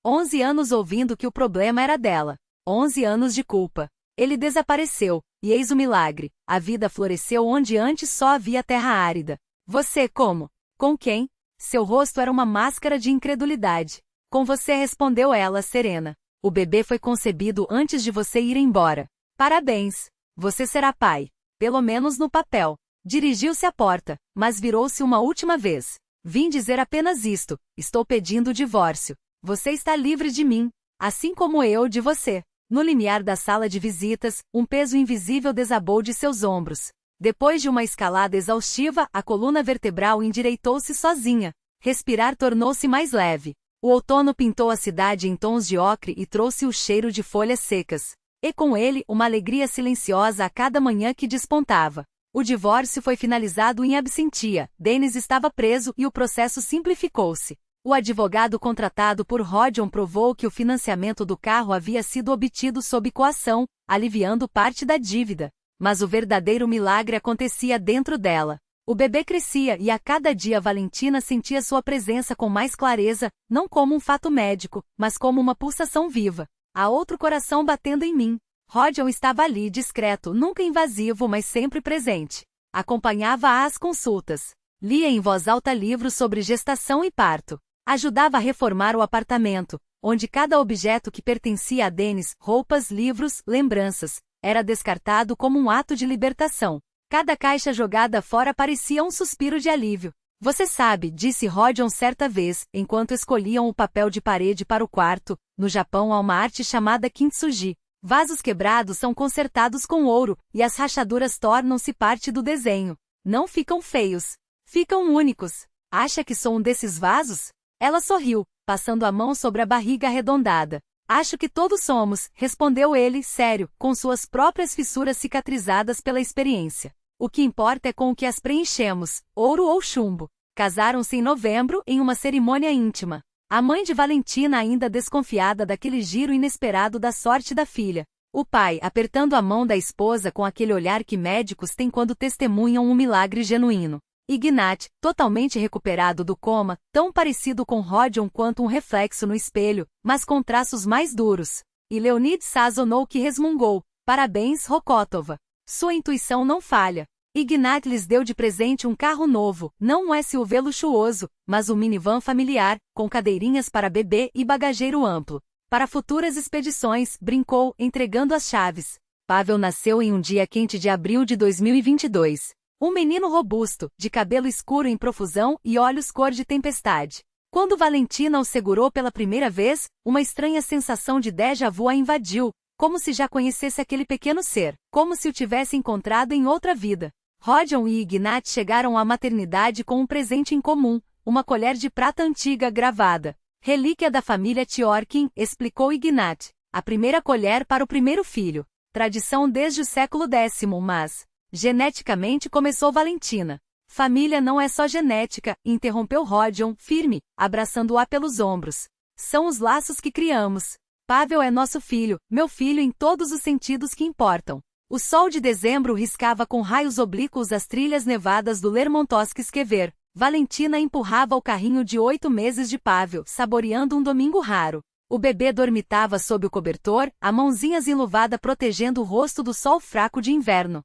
11 anos ouvindo que o problema era dela. 11 anos de culpa. Ele desapareceu, e eis o milagre. A vida floresceu onde antes só havia terra árida. Você como? Com quem? Seu rosto era uma máscara de incredulidade. Com você, respondeu ela, serena. O bebê foi concebido antes de você ir embora. Parabéns. Você será pai. Pelo menos no papel. Dirigiu-se à porta, mas virou-se uma última vez. Vim dizer apenas isto. Estou pedindo o divórcio. Você está livre de mim, assim como eu de você. No limiar da sala de visitas, um peso invisível desabou de seus ombros. Depois de uma escalada exaustiva, a coluna vertebral endireitou-se sozinha. Respirar tornou-se mais leve. O outono pintou a cidade em tons de ocre e trouxe o cheiro de folhas secas. E com ele, uma alegria silenciosa a cada manhã que despontava. O divórcio foi finalizado em absentia. Dennis estava preso e o processo simplificou-se. O advogado contratado por Rodion provou que o financiamento do carro havia sido obtido sob coação, aliviando parte da dívida. Mas o verdadeiro milagre acontecia dentro dela. O bebê crescia e a cada dia Valentina sentia sua presença com mais clareza, não como um fato médico, mas como uma pulsação viva. Há outro coração batendo em mim. Rodion estava ali, discreto, nunca invasivo, mas sempre presente. Acompanhava-a às consultas. Lia em voz alta livros sobre gestação e parto. Ajudava a reformar o apartamento, onde cada objeto que pertencia a Dennis, roupas, livros, lembranças, era descartado como um ato de libertação. Cada caixa jogada fora parecia um suspiro de alívio. Você sabe, disse Rodion certa vez, enquanto escolhiam o papel de parede para o quarto, no Japão há uma arte chamada kintsugi. Vasos quebrados são consertados com ouro, e as rachaduras tornam-se parte do desenho. Não ficam feios. Ficam únicos. Acha que sou um desses vasos? Ela sorriu, passando a mão sobre a barriga arredondada. Acho que todos somos, respondeu ele, sério, com suas próprias fissuras cicatrizadas pela experiência. O que importa é com o que as preenchemos, ouro ou chumbo. Casaram-se em novembro, em uma cerimônia íntima. A mãe de Valentina ainda desconfiada daquele giro inesperado da sorte da filha. O pai apertando a mão da esposa com aquele olhar que médicos têm quando testemunham um milagre genuíno. Ignat, totalmente recuperado do coma, tão parecido com Rodion quanto um reflexo no espelho, mas com traços mais duros. E Leonid Sazonov que resmungou, parabéns Rokotova. Sua intuição não falha. Ignat lhes deu de presente um carro novo, não um SUV luxuoso, mas um minivan familiar, com cadeirinhas para bebê e bagageiro amplo. Para futuras expedições, brincou, entregando as chaves. Pavel nasceu em um dia quente de abril de 2022. Um menino robusto, de cabelo escuro em profusão e olhos cor de tempestade. Quando Valentina o segurou pela primeira vez, uma estranha sensação de déjà vu a invadiu, como se já conhecesse aquele pequeno ser, como se o tivesse encontrado em outra vida. Rodion e Ignat chegaram à maternidade com um presente em comum, uma colher de prata antiga gravada. Relíquia da família Tyorkin, explicou Ignat. A primeira colher para o primeiro filho. Tradição desde o século X, mas... geneticamente começou Valentina. Família não é só genética, interrompeu Rodion, firme, abraçando-a pelos ombros. São os laços que criamos. Pavel é nosso filho, meu filho em todos os sentidos que importam. O sol de dezembro riscava com raios oblíquos as trilhas nevadas do Lermontov-Skever. Valentina empurrava o carrinho de 8 meses de Pavel, saboreando um domingo raro. O bebê dormitava sob o cobertor, a mãozinhas enluvada protegendo o rosto do sol fraco de inverno.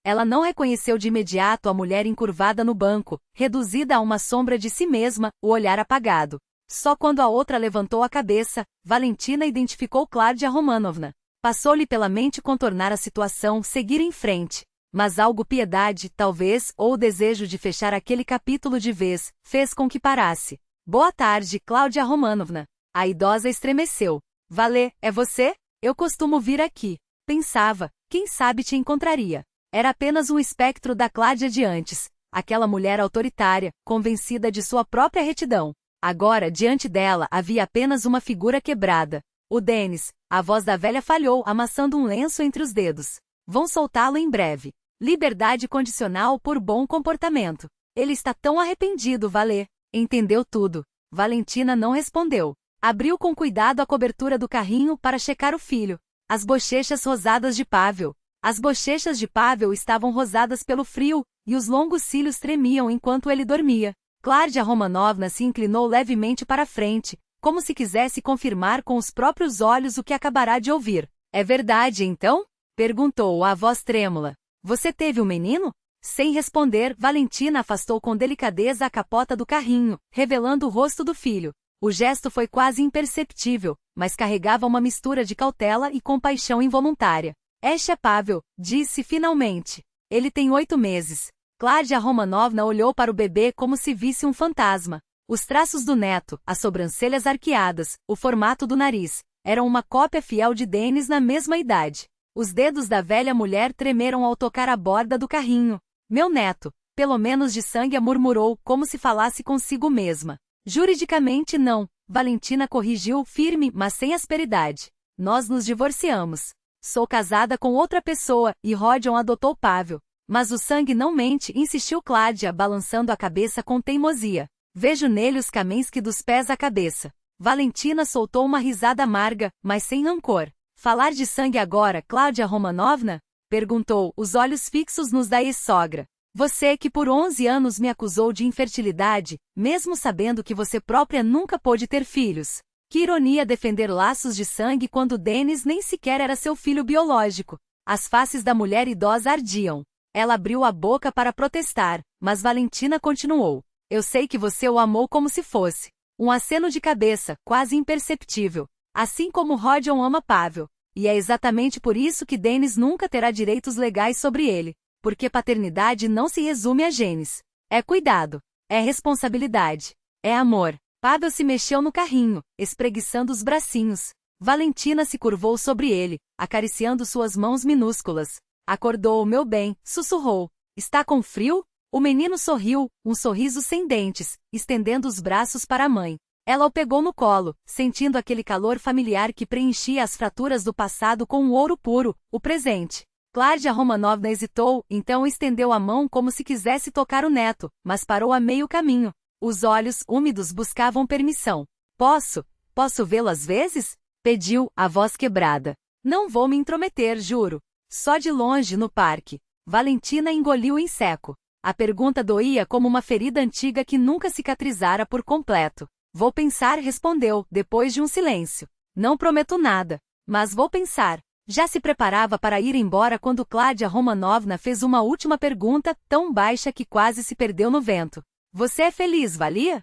Ela não reconheceu de imediato a mulher encurvada no banco, reduzida a uma sombra de si mesma, o olhar apagado. Só quando a outra levantou a cabeça, Valentina identificou Kládia Romanovna. Passou-lhe pela mente contornar a situação, seguir em frente. Mas algo piedade, talvez, ou o desejo de fechar aquele capítulo de vez, fez com que parasse. Boa tarde, Kládia Romanovna. A idosa estremeceu. Valê, é você? Eu costumo vir aqui. Pensava, quem sabe te encontraria. Era apenas um espectro da Kládia de antes, aquela mulher autoritária, convencida de sua própria retidão. Agora, diante dela, havia apenas uma figura quebrada. O Dennis, a voz da velha falhou, amassando um lenço entre os dedos. Vão soltá-lo em breve. Liberdade condicional por bom comportamento. Ele está tão arrependido, Valê. Entendeu tudo. Valentina não respondeu. Abriu com cuidado a cobertura do carrinho para checar o filho. As bochechas rosadas de Pavel. As bochechas de Pavel estavam rosadas pelo frio, e os longos cílios tremiam enquanto ele dormia. Kládia Romanovna se inclinou levemente para frente, como se quisesse confirmar com os próprios olhos o que acabará de ouvir. É verdade, então? Perguntou a voz trêmula. Você teve um menino? Sem responder, Valentina afastou com delicadeza a capota do carrinho, revelando o rosto do filho. O gesto foi quase imperceptível, mas carregava uma mistura de cautela e compaixão involuntária. Este é Pavel, disse finalmente. Ele tem 8 meses. Kládia Romanovna olhou para o bebê como se visse um fantasma. Os traços do neto, as sobrancelhas arqueadas, o formato do nariz, eram uma cópia fiel de Dennis na mesma idade. Os dedos da velha mulher tremeram ao tocar a borda do carrinho. Meu neto, pelo menos de sangue, murmurou, como se falasse consigo mesma. Juridicamente não, Valentina corrigiu, firme, mas sem asperidade. Nós nos divorciamos. Sou casada com outra pessoa, e Rodion adotou Pavel. Mas o sangue não mente, insistiu Kládia, balançando a cabeça com teimosia. Vejo nele os Kamenskih dos pés à cabeça. Valentina soltou uma risada amarga, mas sem rancor. Falar de sangue agora, Kládia Romanovna? Perguntou, os olhos fixos nos da ex-sogra. Você que por 11 anos me acusou de infertilidade, mesmo sabendo que você própria nunca pôde ter filhos. Que ironia defender laços de sangue quando Dennis nem sequer era seu filho biológico. As faces da mulher idosa ardiam. Ela abriu a boca para protestar, mas Valentina continuou. Eu sei que você o amou como se fosse. Um aceno de cabeça, quase imperceptível. Assim como Rodion ama Pavel. E é exatamente por isso que Denis nunca terá direitos legais sobre ele. Porque paternidade não se resume a genes. É cuidado. É responsabilidade. É amor. Pavel se mexeu no carrinho, espreguiçando os bracinhos. Valentina se curvou sobre ele, acariciando suas mãos minúsculas. Acordou, meu bem, sussurrou. Está com frio? O menino sorriu, um sorriso sem dentes, estendendo os braços para a mãe. Ela o pegou no colo, sentindo aquele calor familiar que preenchia as fraturas do passado com um ouro puro, o presente. Kládia Romanovna hesitou, então estendeu a mão como se quisesse tocar o neto, mas parou a meio caminho. Os olhos úmidos buscavam permissão. Posso vê-lo às vezes? Pediu, a voz quebrada. Não vou me intrometer, juro. Só de longe no parque. Valentina engoliu em seco. A pergunta doía como uma ferida antiga que nunca cicatrizara por completo. Vou pensar, respondeu, depois de um silêncio. Não prometo nada, mas vou pensar. Já se preparava para ir embora quando Kládia Romanovna fez uma última pergunta, tão baixa que quase se perdeu no vento. Você é feliz, Valia?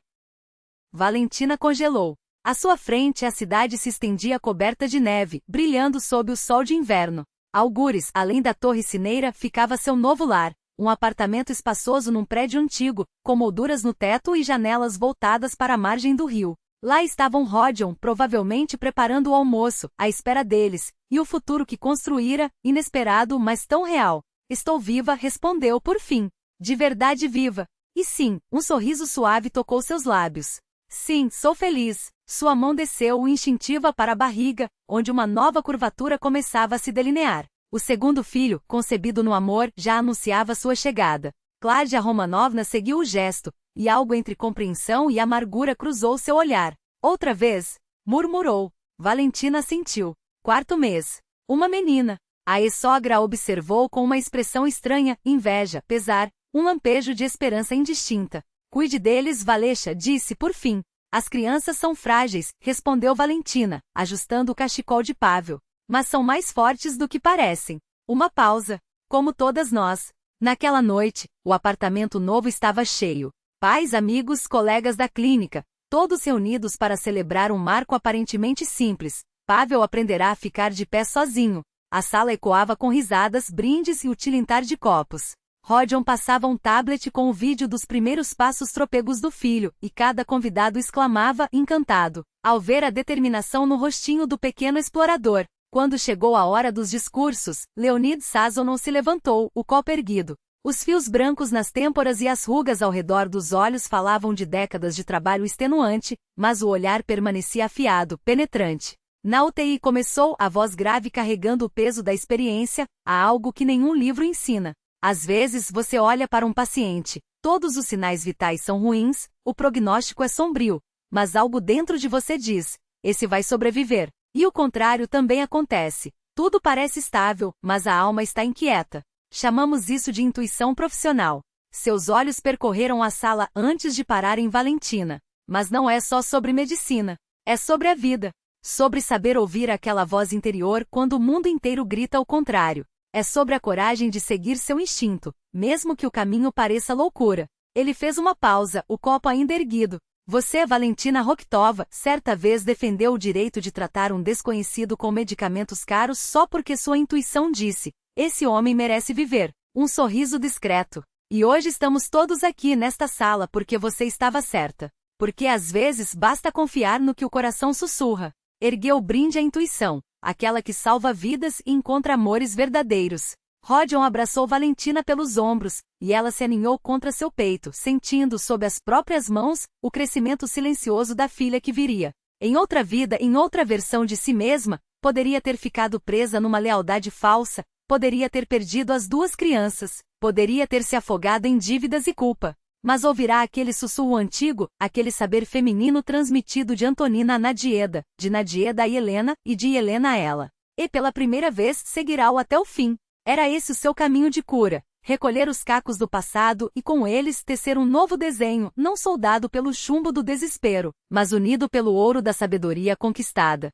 Valentina congelou. À sua frente a cidade se estendia coberta de neve, brilhando sob o sol de inverno. Algures, além da torre cineira, ficava seu novo lar, um apartamento espaçoso num prédio antigo, com molduras no teto e janelas voltadas para a margem do rio. Lá estavam Rodion, provavelmente preparando o almoço, à espera deles, e o futuro que construíra, inesperado mas tão real. Estou viva, respondeu por fim. De verdade viva. E sim, um sorriso suave tocou seus lábios. Sim, sou feliz. Sua mão desceu instintiva para a barriga, onde uma nova curvatura começava a se delinear. O segundo filho, concebido no amor, já anunciava sua chegada. Kládia Romanovna seguiu o gesto, e algo entre compreensão e amargura cruzou seu olhar. Outra vez, murmurou. Valentina sentiu. Quarto mês. Uma menina. A ex-sogra a observou com uma expressão estranha, inveja, pesar, um lampejo de esperança indistinta. Cuide deles, Valesha, disse por fim. As crianças são frágeis, respondeu Valentina, ajustando o cachecol de Pavel. Mas são mais fortes do que parecem. Uma pausa. Como todas nós. Naquela noite, o apartamento novo estava cheio. Pais, amigos, colegas da clínica, todos reunidos para celebrar um marco aparentemente simples. Pavel aprenderá a ficar de pé sozinho. A sala ecoava com risadas, brindes e o tilintar de copos. Rodion passava um tablet com o vídeo dos primeiros passos trôpegos do filho, e cada convidado exclamava, encantado, ao ver a determinação no rostinho do pequeno explorador. Quando chegou a hora dos discursos, Leonid Sazonov se levantou, o copo erguido. Os fios brancos nas têmporas e as rugas ao redor dos olhos falavam de décadas de trabalho extenuante, mas o olhar permanecia afiado, penetrante. Na UTI começou, a voz grave carregando o peso da experiência, a algo que nenhum livro ensina. Às vezes você olha para um paciente, todos os sinais vitais são ruins, o prognóstico é sombrio, mas algo dentro de você diz, esse vai sobreviver. E o contrário também acontece. Tudo parece estável, mas a alma está inquieta. Chamamos isso de intuição profissional. Seus olhos percorreram a sala antes de parar em Valentina. Mas não é só sobre medicina. É sobre a vida. Sobre saber ouvir aquela voz interior quando o mundo inteiro grita o contrário. É sobre a coragem de seguir seu instinto, mesmo que o caminho pareça loucura. Ele fez uma pausa, o copo ainda erguido. Você, Valentina Rokhtova, certa vez defendeu o direito de tratar um desconhecido com medicamentos caros só porque sua intuição disse, esse homem merece viver. Um sorriso discreto. E hoje estamos todos aqui nesta sala porque você estava certa. Porque às vezes basta confiar no que o coração sussurra. Ergueu o brinde à intuição, aquela que salva vidas e encontra amores verdadeiros. Rodion abraçou Valentina pelos ombros, e ela se aninhou contra seu peito, sentindo sob as próprias mãos o crescimento silencioso da filha que viria. Em outra vida, em outra versão de si mesma, poderia ter ficado presa numa lealdade falsa, poderia ter perdido as duas crianças, poderia ter se afogado em dívidas e culpa. Mas ouvirá aquele sussurro antigo, aquele saber feminino transmitido de Antonina a Nadieda, de Nadieda a Helena e de Helena a ela. E pela primeira vez seguirá-o até o fim. Era esse o seu caminho de cura, recolher os cacos do passado e com eles tecer um novo desenho, não soldado pelo chumbo do desespero, mas unido pelo ouro da sabedoria conquistada.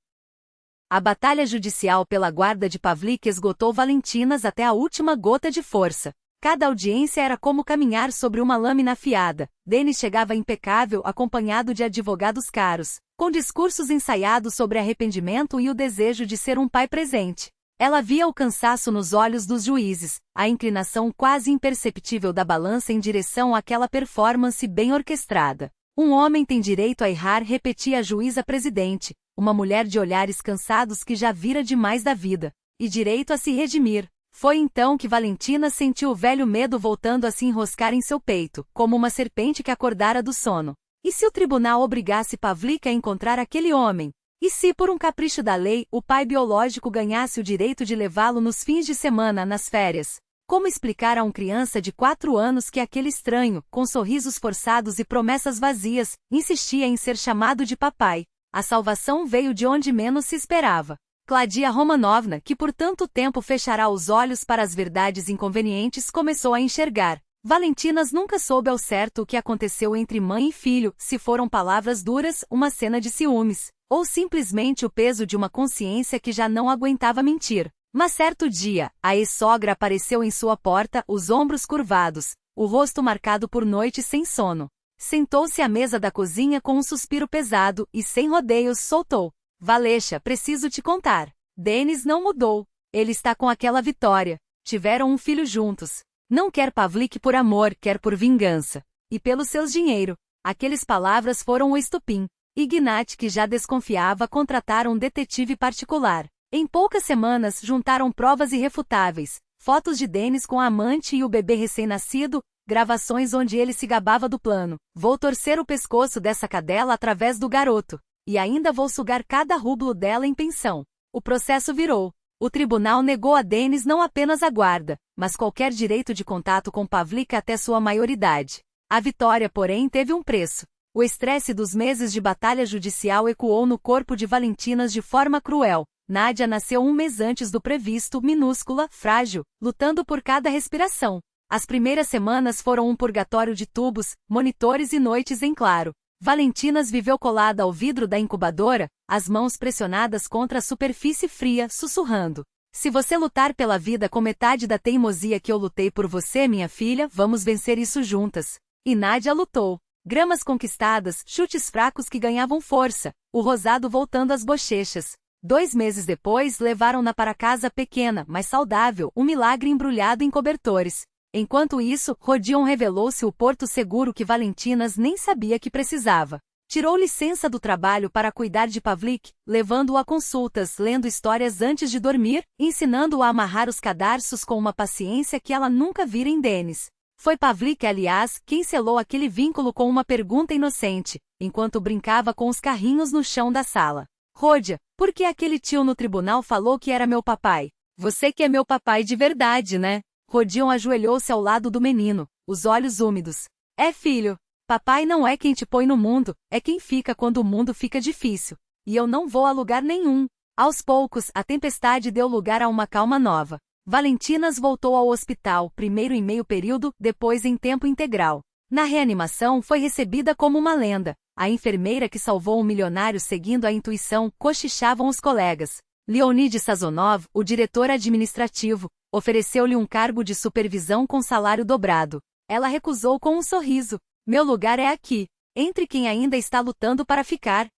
A batalha judicial pela guarda de Pavlik esgotou Valentinas até a última gota de força. Cada audiência era como caminhar sobre uma lâmina afiada. Denis chegava impecável, acompanhado de advogados caros, com discursos ensaiados sobre arrependimento e o desejo de ser um pai presente. Ela via o cansaço nos olhos dos juízes, a inclinação quase imperceptível da balança em direção àquela performance bem orquestrada. Um homem tem direito a errar, repetia a juíza-presidente, uma mulher de olhares cansados que já vira demais da vida, e direito a se redimir. Foi então que Valentina sentiu o velho medo voltando a se enroscar em seu peito, como uma serpente que acordara do sono. E se o tribunal obrigasse Pavlik a encontrar aquele homem? E se, por um capricho da lei, o pai biológico ganhasse o direito de levá-lo nos fins de semana, nas férias? Como explicar a uma criança de 4 anos que aquele estranho, com sorrisos forçados e promessas vazias, insistia em ser chamado de papai? A salvação veio de onde menos se esperava. Claudia Romanovna, que por tanto tempo fechara os olhos para as verdades inconvenientes, começou a enxergar. Valentinas nunca soube ao certo o que aconteceu entre mãe e filho, se foram palavras duras, uma cena de ciúmes, ou simplesmente o peso de uma consciência que já não aguentava mentir. Mas certo dia, a ex-sogra apareceu em sua porta, os ombros curvados, o rosto marcado por noites sem sono. Sentou-se à mesa da cozinha com um suspiro pesado e, sem rodeios, soltou: Valesha, preciso te contar. Denis não mudou. Ele está com aquela Vitória. Tiveram um filho juntos. Não quer Pavlik por amor, quer por vingança. E pelos seus dinheiro. Aquelas palavras foram o estopim. Ignat, que já desconfiava, contrataram um detetive particular. Em poucas semanas, juntaram provas irrefutáveis. Fotos de Denis com a amante e o bebê recém-nascido, gravações onde ele se gabava do plano. Vou torcer o pescoço dessa cadela através do garoto. E ainda vou sugar cada rublo dela em pensão. O processo virou. O tribunal negou a Denis não apenas a guarda, mas qualquer direito de contato com Pavlik até sua maioridade. A vitória, porém, teve um preço. O estresse dos meses de batalha judicial ecoou no corpo de Valentinas de forma cruel. Nádia nasceu um mês antes do previsto, minúscula, frágil, lutando por cada respiração. As primeiras semanas foram um purgatório de tubos, monitores e noites em claro. Valentinas viveu colada ao vidro da incubadora, as mãos pressionadas contra a superfície fria, sussurrando: Se você lutar pela vida com metade da teimosia que eu lutei por você, minha filha, vamos vencer isso juntas. E Nádia lutou. Gramas conquistadas, chutes fracos que ganhavam força, o rosado voltando às bochechas. 2 meses depois, levaram-na para casa pequena, mas saudável, um milagre embrulhado em cobertores. Enquanto isso, Rodion revelou-se o porto seguro que Valentinas nem sabia que precisava. Tirou licença do trabalho para cuidar de Pavlik, levando-o a consultas, lendo histórias antes de dormir, ensinando-o a amarrar os cadarços com uma paciência que ela nunca vira em Denis. Foi Pavlik, aliás, quem selou aquele vínculo com uma pergunta inocente, enquanto brincava com os carrinhos no chão da sala. Rodia, por que aquele tio no tribunal falou que era meu papai? Você que é meu papai de verdade, né? Rodion ajoelhou-se ao lado do menino, os olhos úmidos. É, filho. Papai não é quem te põe no mundo, é quem fica quando o mundo fica difícil. E eu não vou a lugar nenhum. Aos poucos, a tempestade deu lugar a uma calma nova. Valentinas voltou ao hospital, primeiro em meio período, depois em tempo integral. Na reanimação foi recebida como uma lenda. A enfermeira que salvou um milionário seguindo a intuição, cochichavam os colegas. Leonid Sazonov, o diretor administrativo, ofereceu-lhe um cargo de supervisão com salário dobrado. Ela recusou com um sorriso. Meu lugar é aqui, entre quem ainda está lutando para ficar.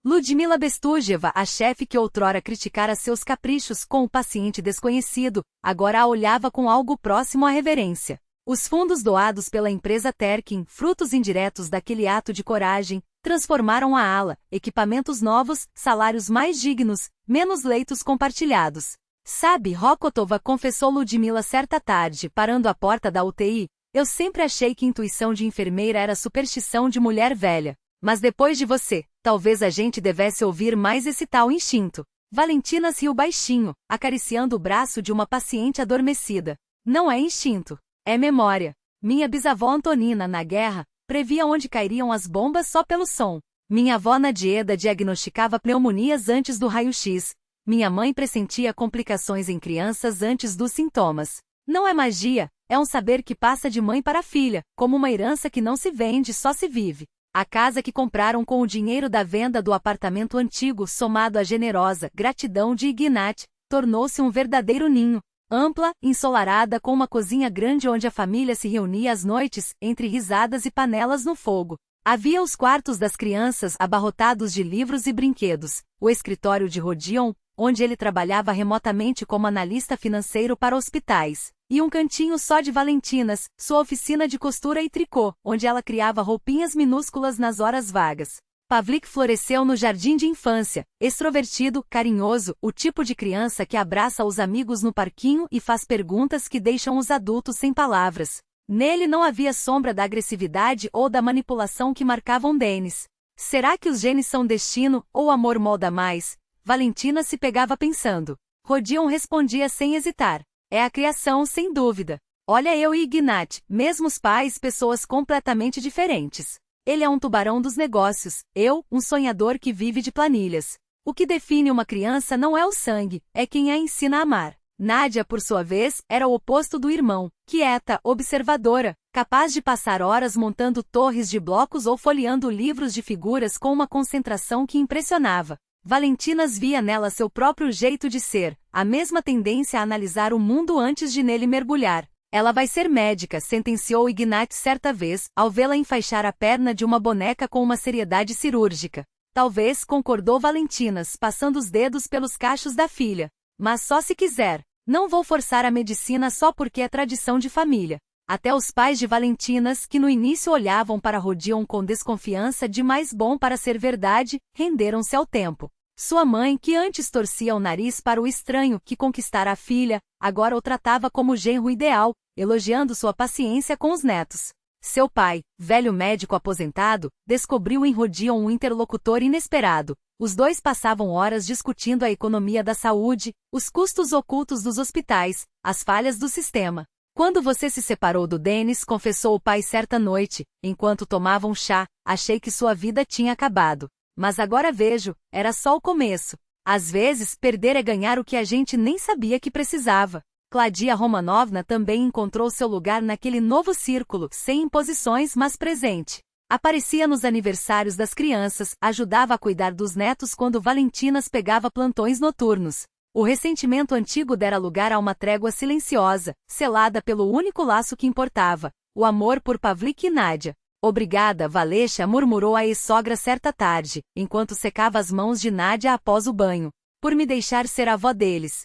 Ludmila Bestújeva, a chefe que outrora criticara seus caprichos com o paciente desconhecido, agora a olhava com algo próximo à reverência. Os fundos doados pela empresa Terkin, frutos indiretos daquele ato de coragem, transformaram a ala, equipamentos novos, salários mais dignos, menos leitos compartilhados. Sabe, Rokotova, confessou Ludmila certa tarde, parando à porta da UTI, eu sempre achei que intuição de enfermeira era superstição de mulher velha. Mas depois de você, talvez a gente devesse ouvir mais esse tal instinto. Valentina riu baixinho, acariciando o braço de uma paciente adormecida. Não é instinto, é memória. Minha bisavó Antonina, na guerra, previa onde cairiam as bombas só pelo som. Minha avó Nadieda diagnosticava pneumonias antes do raio-x. Minha mãe pressentia complicações em crianças antes dos sintomas. Não é magia, é um saber que passa de mãe para filha, como uma herança que não se vende, só se vive. A casa que compraram com o dinheiro da venda do apartamento antigo, somado à generosa gratidão de Ignat, tornou-se um verdadeiro ninho. ampla, ensolarada com uma cozinha grande onde a família se reunia às noites, entre risadas e panelas no fogo. Havia os quartos das crianças abarrotados de livros e brinquedos, o escritório de Rodion, onde ele trabalhava remotamente como analista financeiro para hospitais, e um cantinho só de Valentinas, sua oficina de costura e tricô, onde ela criava roupinhas minúsculas nas horas vagas. Pavlik floresceu no jardim de infância, extrovertido, carinhoso, o tipo de criança que abraça os amigos no parquinho e faz perguntas que deixam os adultos sem palavras. Nele não havia sombra da agressividade ou da manipulação que marcavam Dennis. Será que os genes são destino, ou o amor molda mais? Valentina se pegava pensando. Rodion respondia sem hesitar. É a criação, sem dúvida. Olha eu e Ignat, mesmos pais, pessoas completamente diferentes. Ele é um tubarão dos negócios, eu, um sonhador que vive de planilhas. O que define uma criança não é o sangue, é quem a ensina a amar. Nádia, por sua vez, era o oposto do irmão, quieta, observadora, capaz de passar horas montando torres de blocos ou folheando livros de figuras com uma concentração que impressionava. Valentinas via nela seu próprio jeito de ser, a mesma tendência a analisar o mundo antes de nele mergulhar. Ela vai ser médica, sentenciou Ignat certa vez, ao vê-la enfaixar a perna de uma boneca com uma seriedade cirúrgica. Talvez, concordou Valentinas, passando os dedos pelos cachos da filha. Mas só se quiser. Não vou forçar a medicina só porque é tradição de família. Até os pais de Valentinas, que no início olhavam para Rodion com desconfiança de mais bom para ser verdade, renderam-se ao tempo. Sua mãe, que antes torcia o nariz para o estranho que conquistara a filha, agora o tratava como genro ideal, elogiando sua paciência com os netos. Seu pai, velho médico aposentado, descobriu em Rodion um interlocutor inesperado. Os dois passavam horas discutindo a economia da saúde, os custos ocultos dos hospitais, as falhas do sistema. Quando você se separou do Dennis, confessou o pai certa noite, enquanto tomavam chá, achei que sua vida tinha acabado. Mas agora vejo, era só o começo. Às vezes, perder é ganhar o que a gente nem sabia que precisava. Claudia Romanovna também encontrou seu lugar naquele novo círculo, sem imposições, mas presente. Aparecia nos aniversários das crianças, ajudava a cuidar dos netos quando Valentinas pegava plantões noturnos. O ressentimento antigo dera lugar a uma trégua silenciosa, selada pelo único laço que importava, o amor por Pavlik e Nádia. Obrigada, Valesha, murmurou a ex-sogra certa tarde, enquanto secava as mãos de Nádia após o banho, por me deixar ser avó deles.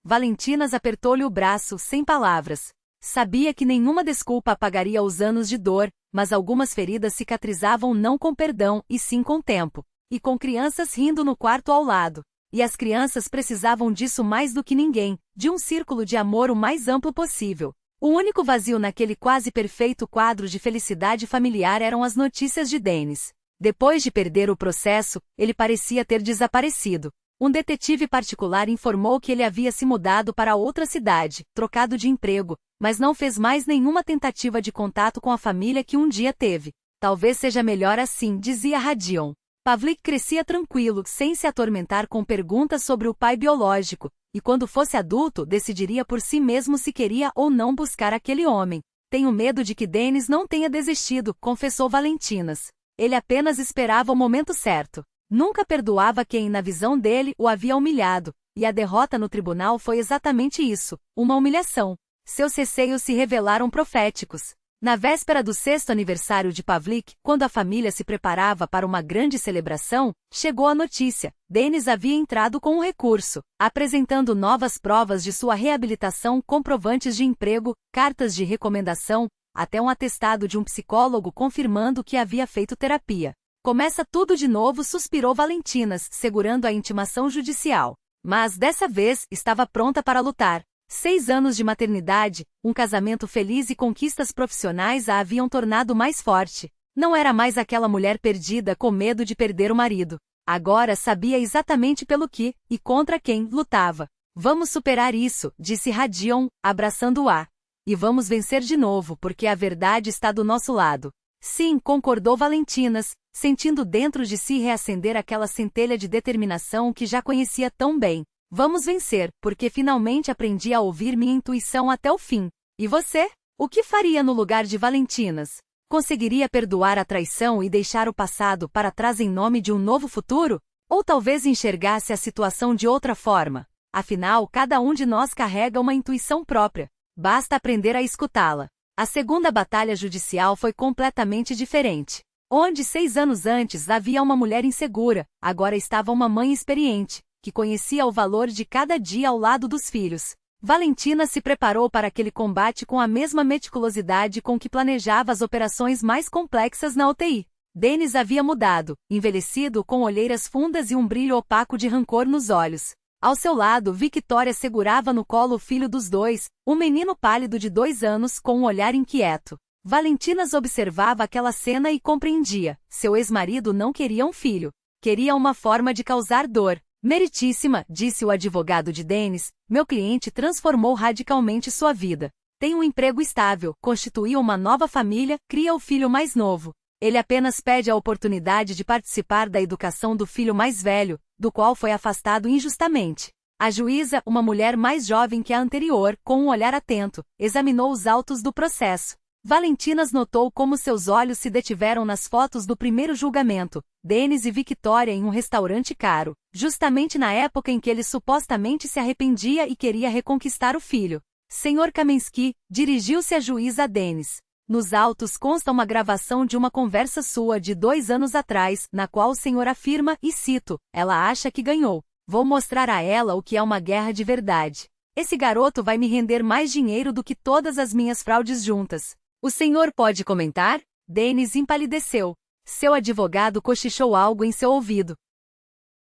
Valentinas apertou-lhe o braço, sem palavras. Sabia que nenhuma desculpa apagaria os anos de dor, mas algumas feridas cicatrizavam não com perdão, e sim com tempo. E com crianças rindo no quarto ao lado. E as crianças precisavam disso mais do que ninguém, de um círculo de amor o mais amplo possível. O único vazio naquele quase perfeito quadro de felicidade familiar eram as notícias de Dennis. Depois de perder o processo, ele parecia ter desaparecido. Um detetive particular informou que ele havia se mudado para outra cidade, trocado de emprego, mas não fez mais nenhuma tentativa de contato com a família que um dia teve. Talvez seja melhor assim, dizia Rodion. Pavlik crescia tranquilo, sem se atormentar com perguntas sobre o pai biológico, e quando fosse adulto decidiria por si mesmo se queria ou não buscar aquele homem. Tenho medo de que Dennis não tenha desistido, confessou Valentinas. Ele apenas esperava o momento certo. Nunca perdoava quem, na visão dele, o havia humilhado, e a derrota no tribunal foi exatamente isso, uma humilhação. Seus receios se revelaram proféticos. Na véspera do 6º aniversário de Pavlik, quando a família se preparava para uma grande celebração, chegou a notícia. Dennis havia entrado com um recurso, apresentando novas provas de sua reabilitação, comprovantes de emprego, cartas de recomendação, até um atestado de um psicólogo confirmando que havia feito terapia. Começa tudo de novo, suspirou Valentinas, segurando a intimação judicial. Mas, dessa vez, estava pronta para lutar. 6 anos de maternidade, um casamento feliz e conquistas profissionais a haviam tornado mais forte. Não era mais aquela mulher perdida com medo de perder o marido. Agora sabia exatamente pelo que, e contra quem, lutava. Vamos superar isso, disse Rodion, abraçando-a. E vamos vencer de novo, porque a verdade está do nosso lado. Sim, concordou Valentinas, sentindo dentro de si reacender aquela centelha de determinação que já conhecia tão bem. Vamos vencer, porque finalmente aprendi a ouvir minha intuição até o fim. E você? O que faria no lugar de Valentinas? Conseguiria perdoar a traição e deixar o passado para trás em nome de um novo futuro? Ou talvez enxergasse a situação de outra forma? Afinal, cada um de nós carrega uma intuição própria. Basta aprender a escutá-la. A segunda batalha judicial foi completamente diferente. Onde 6 anos antes havia uma mulher insegura, agora estava uma mãe experiente, que conhecia o valor de cada dia ao lado dos filhos. Valentina se preparou para aquele combate com a mesma meticulosidade com que planejava as operações mais complexas na UTI. Denis havia mudado, envelhecido com olheiras fundas e um brilho opaco de rancor nos olhos. Ao seu lado, Victoria segurava no colo o filho dos dois, um menino pálido de 2 anos com um olhar inquieto. Valentina observava aquela cena e compreendia. Seu ex-marido não queria um filho. Queria uma forma de causar dor. Meritíssima, disse o advogado de Denis, meu cliente transformou radicalmente sua vida. Tem um emprego estável, constituiu uma nova família, cria o filho mais novo. Ele apenas pede a oportunidade de participar da educação do filho mais velho, do qual foi afastado injustamente. A juíza, uma mulher mais jovem que a anterior, com um olhar atento, examinou os autos do processo. Valentinas notou como seus olhos se detiveram nas fotos do primeiro julgamento, Denis e Victoria em um restaurante caro, justamente na época em que ele supostamente se arrependia e queria reconquistar o filho. Senhor Kamensky, dirigiu-se a juíza a Denis. Nos autos consta uma gravação de uma conversa sua de 2 anos atrás, na qual o senhor afirma, e cito, ela acha que ganhou. Vou mostrar a ela o que é uma guerra de verdade. Esse garoto vai me render mais dinheiro do que todas as minhas fraudes juntas. O senhor pode comentar? Denis empalideceu. Seu advogado cochichou algo em seu ouvido.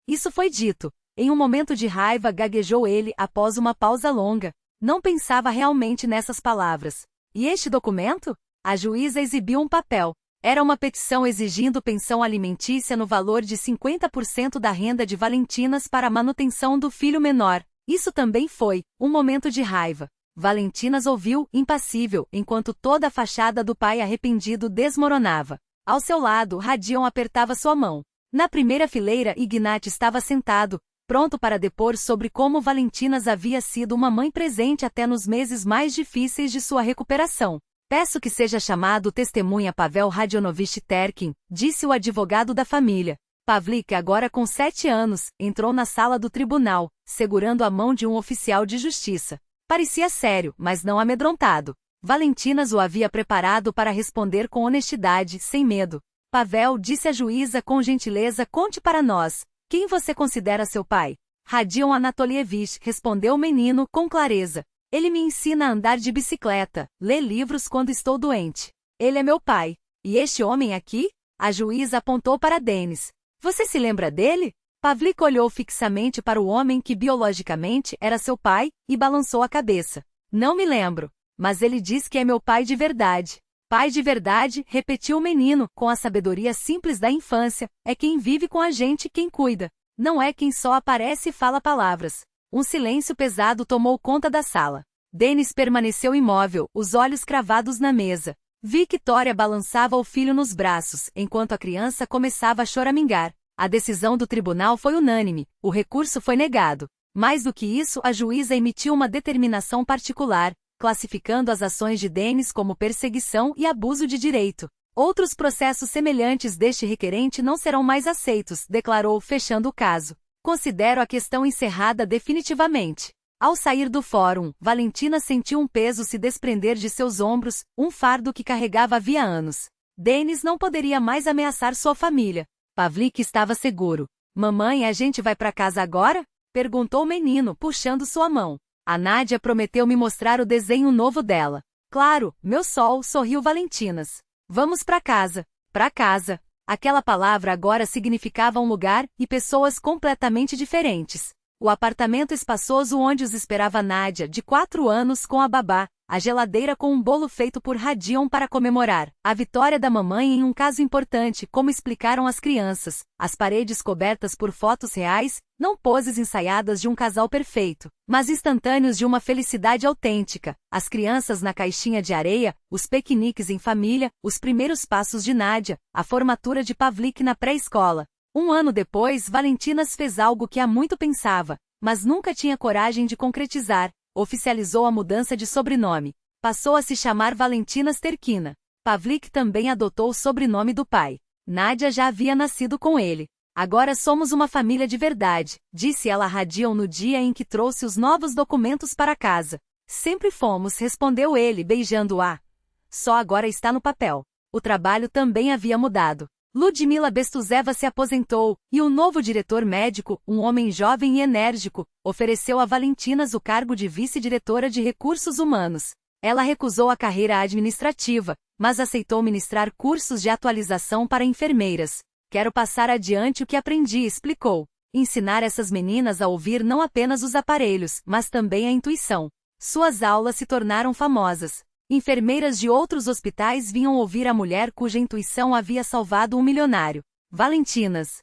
Isso foi dito. Em um momento de raiva gaguejou ele após uma pausa longa. Não pensava realmente nessas palavras. E este documento? A juíza exibiu um papel. Era uma petição exigindo pensão alimentícia no valor de 50% da renda de Valentinas para a manutenção do filho menor. Isso também foi um momento de raiva. Valentinas ouviu, impassível, enquanto toda a fachada do pai arrependido desmoronava. Ao seu lado, Radion apertava sua mão. Na primeira fileira, Ignat estava sentado, pronto para depor sobre como Valentinas havia sido uma mãe presente até nos meses mais difíceis de sua recuperação. Peço que seja chamado testemunha Pavel Radionovich Terkin, disse o advogado da família. Pavlik, agora com 7 anos, entrou na sala do tribunal, segurando a mão de um oficial de justiça. Parecia sério, mas não amedrontado. Valentinas o havia preparado para responder com honestidade, sem medo. Pavel, disse a juíza com gentileza, conte para nós. Quem você considera seu pai? Radion Anatolievich, respondeu o menino com clareza. Ele me ensina a andar de bicicleta, lê livros quando estou doente. Ele é meu pai. E este homem aqui? A juíza apontou para Denis. Você se lembra dele? Pavlik olhou fixamente para o homem que biologicamente era seu pai, e balançou a cabeça. Não me lembro. Mas ele diz que é meu pai de verdade. Pai de verdade, repetiu o menino, com a sabedoria simples da infância, é quem vive com a gente e quem cuida. Não é quem só aparece e fala palavras. Um silêncio pesado tomou conta da sala. Denis permaneceu imóvel, os olhos cravados na mesa. Victoria balançava o filho nos braços, enquanto a criança começava a choramingar. A decisão do tribunal foi unânime, o recurso foi negado. Mais do que isso, a juíza emitiu uma determinação particular, classificando as ações de Denis como perseguição e abuso de direito. Outros processos semelhantes deste requerente não serão mais aceitos, declarou, fechando o caso. Considero a questão encerrada definitivamente. Ao sair do fórum, Valentina sentiu um peso se desprender de seus ombros, um fardo que carregava havia anos. Denis não poderia mais ameaçar sua família. Pavlik estava seguro. Mamãe, a gente vai para casa agora? Perguntou o menino, puxando sua mão. A Nádia prometeu me mostrar o desenho novo dela. Claro, meu sol, sorriu Valentinas. Vamos para casa. Para casa. Aquela palavra agora significava um lugar e pessoas completamente diferentes. O apartamento espaçoso onde os esperava Nádia, de 4 anos, com a babá, a geladeira com um bolo feito por Radion para comemorar a vitória da mamãe em um caso importante, como explicaram as crianças, as paredes cobertas por fotos reais, não poses ensaiadas de um casal perfeito, mas instantâneos de uma felicidade autêntica, as crianças na caixinha de areia, os piqueniques em família, os primeiros passos de Nádia, a formatura de Pavlik na pré-escola. 1 ano depois, Valentinas fez algo que há muito pensava, mas nunca tinha coragem de concretizar. Oficializou a mudança de sobrenome. Passou a se chamar Valentinas Terkina. Pavlik também adotou o sobrenome do pai. Nádia já havia nascido com ele. Agora somos uma família de verdade, disse ela a Radion no dia em que trouxe os novos documentos para casa. Sempre fomos, respondeu ele, beijando-a. Só agora está no papel. O trabalho também havia mudado. Ludmila Bestuzeva se aposentou, e o novo diretor médico, um homem jovem e enérgico, ofereceu a Valentinas o cargo de vice-diretora de recursos humanos. Ela recusou a carreira administrativa, mas aceitou ministrar cursos de atualização para enfermeiras. Quero passar adiante o que aprendi, explicou. Ensinar essas meninas a ouvir não apenas os aparelhos, mas também a intuição. Suas aulas se tornaram famosas. Enfermeiras de outros hospitais vinham ouvir a mulher cuja intuição havia salvado um milionário. Valentinas.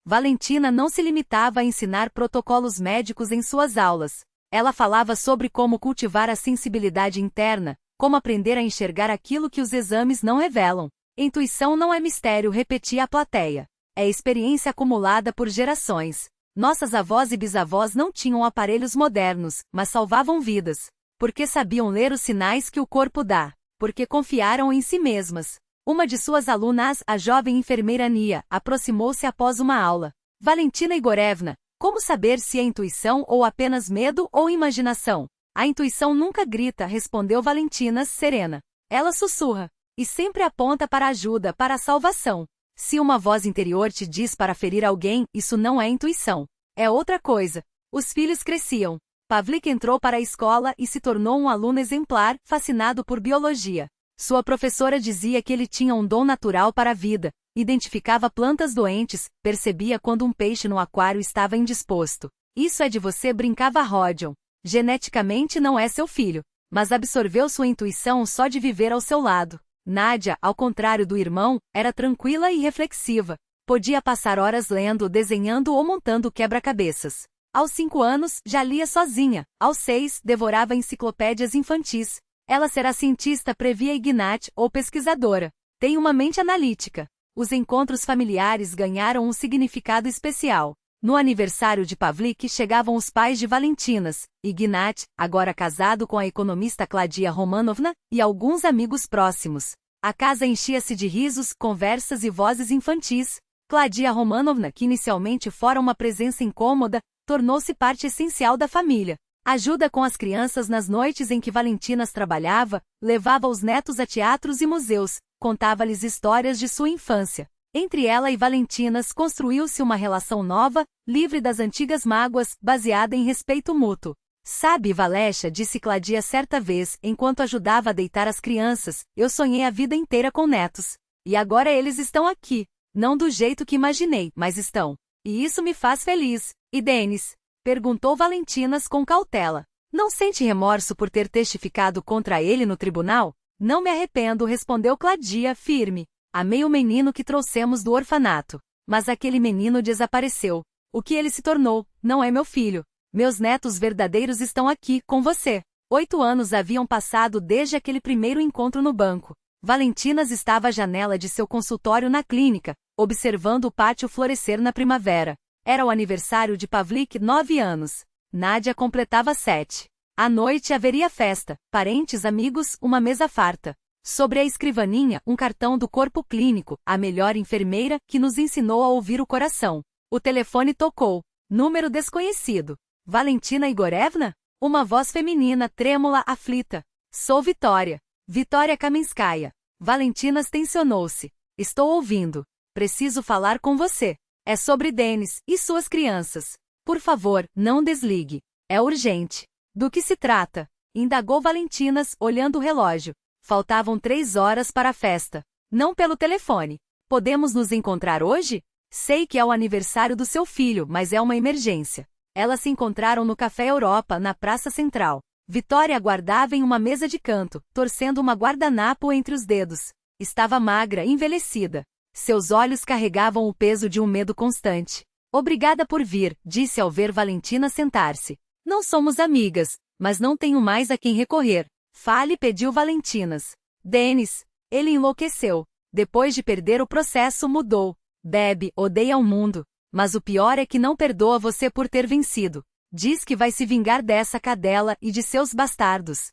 Valentina não se limitava a ensinar protocolos médicos em suas aulas. Ela falava sobre como cultivar a sensibilidade interna, como aprender a enxergar aquilo que os exames não revelam. Intuição não é mistério, repetia a plateia. É experiência acumulada por gerações. Nossas avós e bisavós não tinham aparelhos modernos, mas salvavam vidas. Porque sabiam ler os sinais que o corpo dá. Porque confiaram em si mesmas. Uma de suas alunas, a jovem enfermeira Nia, aproximou-se após uma aula. Valentina Igorevna, como saber se é intuição ou apenas medo ou imaginação? A intuição nunca grita, respondeu Valentina, serena. Ela sussurra. E sempre aponta para a ajuda, para a salvação. Se uma voz interior te diz para ferir alguém, isso não é intuição. É outra coisa. Os filhos cresciam. Pavlik entrou para a escola e se tornou um aluno exemplar, fascinado por biologia. Sua professora dizia que ele tinha um dom natural para a vida, identificava plantas doentes, percebia quando um peixe no aquário estava indisposto. Isso é de você, brincava Rodion. Geneticamente não é seu filho, mas absorveu sua intuição só de viver ao seu lado. Nádia, ao contrário do irmão, era tranquila e reflexiva. Podia passar horas lendo, desenhando ou montando quebra-cabeças. Aos 5 anos, já lia sozinha. Aos 6, devorava enciclopédias infantis. Ela será cientista, previa Ignat, ou pesquisadora. Tem uma mente analítica. Os encontros familiares ganharam um significado especial. No aniversário de Pavlik chegavam os pais de Valentinas, Ignat, agora casado com a economista Claudia Romanovna, e alguns amigos próximos. A casa enchia-se de risos, conversas e vozes infantis. Claudia Romanovna, que inicialmente fora uma presença incômoda, tornou-se parte essencial da família. Ajuda com as crianças nas noites em que Valentinas trabalhava, levava os netos a teatros e museus, contava-lhes histórias de sua infância. Entre ela e Valentinas construiu-se uma relação nova, livre das antigas mágoas, baseada em respeito mútuo. Sabe, Valesha, disse Claudia certa vez, enquanto ajudava a deitar as crianças, eu sonhei a vida inteira com netos. E agora eles estão aqui. Não do jeito que imaginei, mas estão. E isso me faz feliz. E Denis? Perguntou Valentinas com cautela. Não sente remorso por ter testificado contra ele no tribunal? Não me arrependo, respondeu Claudia, firme. Amei o menino que trouxemos do orfanato. Mas aquele menino desapareceu. O que ele se tornou, não é meu filho. Meus netos verdadeiros estão aqui, com você. 8 anos haviam passado desde aquele primeiro encontro no banco. Valentinas estava à janela de seu consultório na clínica, observando o pátio florescer na primavera. Era o aniversário de Pavlik, 9 anos. Nádia completava 7. À noite haveria festa, parentes, amigos, uma mesa farta. Sobre a escrivaninha, um cartão do corpo clínico, a melhor enfermeira, que nos ensinou a ouvir o coração. O telefone tocou. Número desconhecido. Valentina Igorevna? Uma voz feminina, trêmula, aflita. Sou Vitória. Vitória Kaminskaya. Valentinas tensionou-se. Estou ouvindo. Preciso falar com você. É sobre Denis e suas crianças. Por favor, não desligue. É urgente. Do que se trata? Indagou Valentinas, olhando o relógio. Faltavam 3 horas para a festa. Não pelo telefone. Podemos nos encontrar hoje? Sei que é o aniversário do seu filho, mas é uma emergência. Elas se encontraram no Café Europa, na Praça Central. Vitória aguardava em uma mesa de canto, torcendo uma guardanapo entre os dedos. Estava magra, envelhecida. Seus olhos carregavam o peso de um medo constante. Obrigada por vir, disse ao ver Valentina sentar-se. Não somos amigas, mas não tenho mais a quem recorrer. Fale, pediu Valentinas. Denis. Ele enlouqueceu. Depois de perder o processo, mudou. Bebe, odeia o mundo. Mas o pior é que não perdoa você por ter vencido. Diz que vai se vingar dessa cadela e de seus bastardos.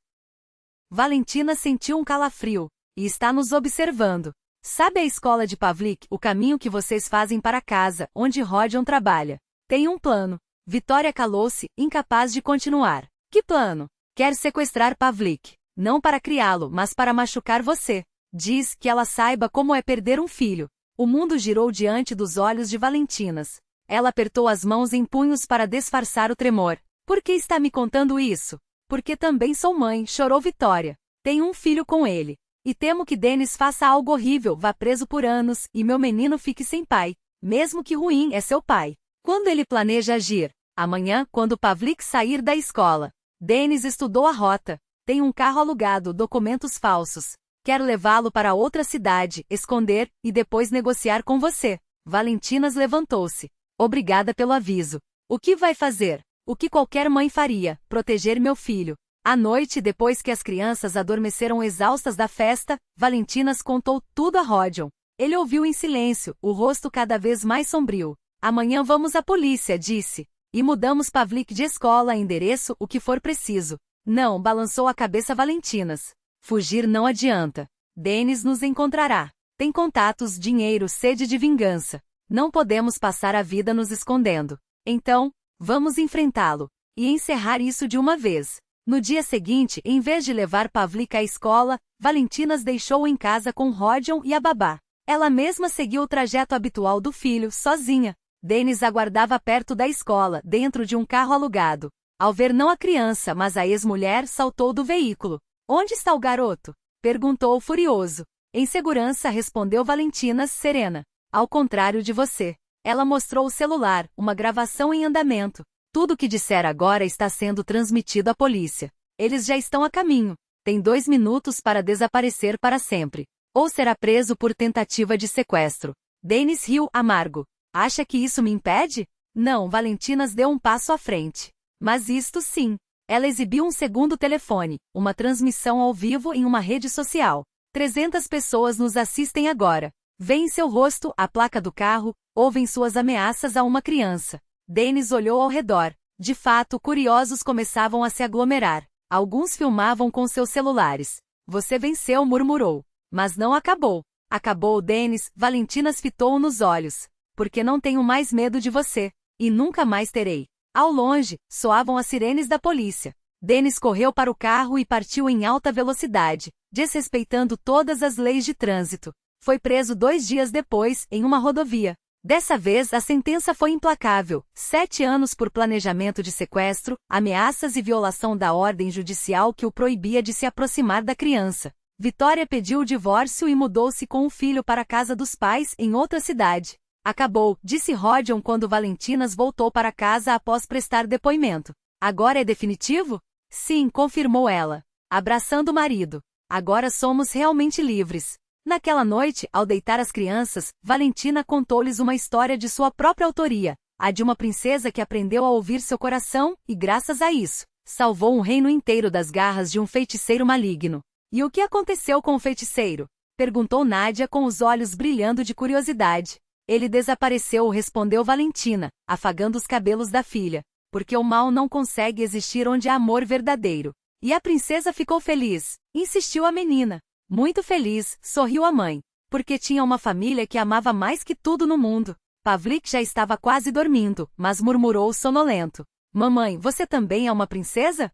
Valentina sentiu um calafrio. E está nos observando. Sabe a escola de Pavlik, o caminho que vocês fazem para casa, onde Rodion trabalha. Tem um plano. Vitória calou-se, incapaz de continuar. Que plano? Quer sequestrar Pavlik. Não para criá-lo, mas para machucar você. Diz que ela saiba como é perder um filho. O mundo girou diante dos olhos de Valentinas. Ela apertou as mãos em punhos para disfarçar o tremor. Por que está me contando isso? Porque também sou mãe, chorou Vitória. Tenho um filho com ele. E temo que Denis faça algo horrível, vá preso por anos, e meu menino fique sem pai. Mesmo que ruim é seu pai. Quando ele planeja agir? Amanhã, quando Pavlik sair da escola. Denis estudou a rota. Tem um carro alugado, documentos falsos. Quer levá-lo para outra cidade, esconder, e depois negociar com você. Valentinas levantou-se. Obrigada pelo aviso. O que vai fazer? O que qualquer mãe faria, proteger meu filho. À noite, depois que as crianças adormeceram exaustas da festa, Valentinas contou tudo a Rodion. Ele ouviu em silêncio, o rosto cada vez mais sombrio. Amanhã vamos à polícia, disse. E mudamos Pavlik de escola, endereço, o que for preciso. Não, balançou a cabeça Valentinas. Fugir não adianta. Denis nos encontrará. Tem contatos, dinheiro, sede de vingança. Não podemos passar a vida nos escondendo. Então, vamos enfrentá-lo. E encerrar isso de uma vez. No dia seguinte, em vez de levar Pavlik à escola, Valentinas deixou-o em casa com Rodion e a babá. Ela mesma seguiu o trajeto habitual do filho, sozinha. Denis aguardava perto da escola, dentro de um carro alugado. Ao ver não a criança, mas a ex-mulher, saltou do veículo. Onde está o garoto? Perguntou furioso. Em segurança, respondeu Valentinas, serena. Ao contrário de você. Ela mostrou o celular, uma gravação em andamento. Tudo o que disser agora está sendo transmitido à polícia. Eles já estão a caminho. Tem 2 minutos para desaparecer para sempre. Ou será preso por tentativa de sequestro. Denis riu, amargo. Acha que isso me impede? Não, Valentinas deu um passo à frente. Mas isto sim. Ela exibiu um segundo telefone, uma transmissão ao vivo em uma rede social. 300 pessoas nos assistem agora. Vêem seu rosto, a placa do carro, ouvem suas ameaças a uma criança. Denis olhou ao redor. De fato, curiosos começavam a se aglomerar. Alguns filmavam com seus celulares. Você venceu, murmurou. Mas não acabou. Acabou, Denis, Valentinas fitou-o nos olhos. Porque não tenho mais medo de você. E nunca mais terei. Ao longe, soavam as sirenes da polícia. Denis correu para o carro e partiu em alta velocidade, desrespeitando todas as leis de trânsito. Foi preso 2 dias depois, em uma rodovia. Dessa vez, a sentença foi implacável: 7 anos por planejamento de sequestro, ameaças e violação da ordem judicial que o proibia de se aproximar da criança. Vitória pediu o divórcio e mudou-se com o filho para a casa dos pais, em outra cidade. Acabou, disse Rodion quando Valentinas voltou para casa após prestar depoimento. Agora é definitivo? Sim, confirmou ela, abraçando o marido. Agora somos realmente livres. Naquela noite, ao deitar as crianças, Valentina contou-lhes uma história de sua própria autoria, a de uma princesa que aprendeu a ouvir seu coração, e graças a isso, salvou um reino inteiro das garras de um feiticeiro maligno. E o que aconteceu com o feiticeiro? Perguntou Nádia com os olhos brilhando de curiosidade. Ele desapareceu, respondeu Valentina, afagando os cabelos da filha, porque o mal não consegue existir onde há amor verdadeiro. E a princesa ficou feliz, insistiu a menina. Muito feliz, sorriu a mãe, porque tinha uma família que amava mais que tudo no mundo. Pavlik já estava quase dormindo, mas murmurou sonolento. Mamãe, você também é uma princesa?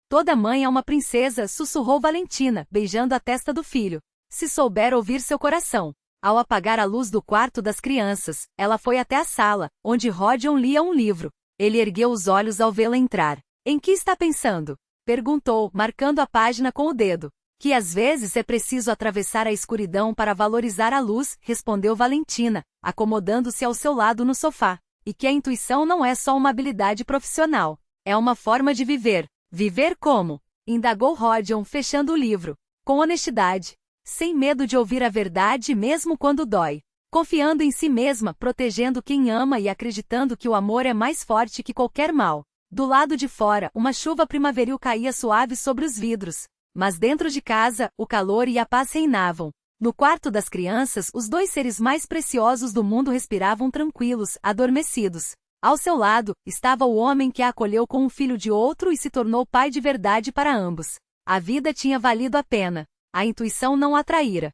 Toda mãe é uma princesa, sussurrou Valentina, beijando a testa do filho. Se souber ouvir seu coração. Ao apagar a luz do quarto das crianças, ela foi até a sala, onde Rodion lia um livro. Ele ergueu os olhos ao vê-la entrar. Em que está pensando? Perguntou, marcando a página com o dedo. Que às vezes é preciso atravessar a escuridão para valorizar a luz, respondeu Valentina, acomodando-se ao seu lado no sofá. E que a intuição não é só uma habilidade profissional. É uma forma de viver. Viver como? Indagou Rodion, fechando o livro. Com honestidade. Sem medo de ouvir a verdade mesmo quando dói. Confiando em si mesma, protegendo quem ama e acreditando que o amor é mais forte que qualquer mal. Do lado de fora, uma chuva primaveril caía suave sobre os vidros. Mas dentro de casa, o calor e a paz reinavam. No quarto das crianças, os 2 seres mais preciosos do mundo respiravam tranquilos, adormecidos. Ao seu lado, estava o homem que a acolheu com um filho de outro e se tornou pai de verdade para ambos. A vida tinha valido a pena. A intuição não a traíra.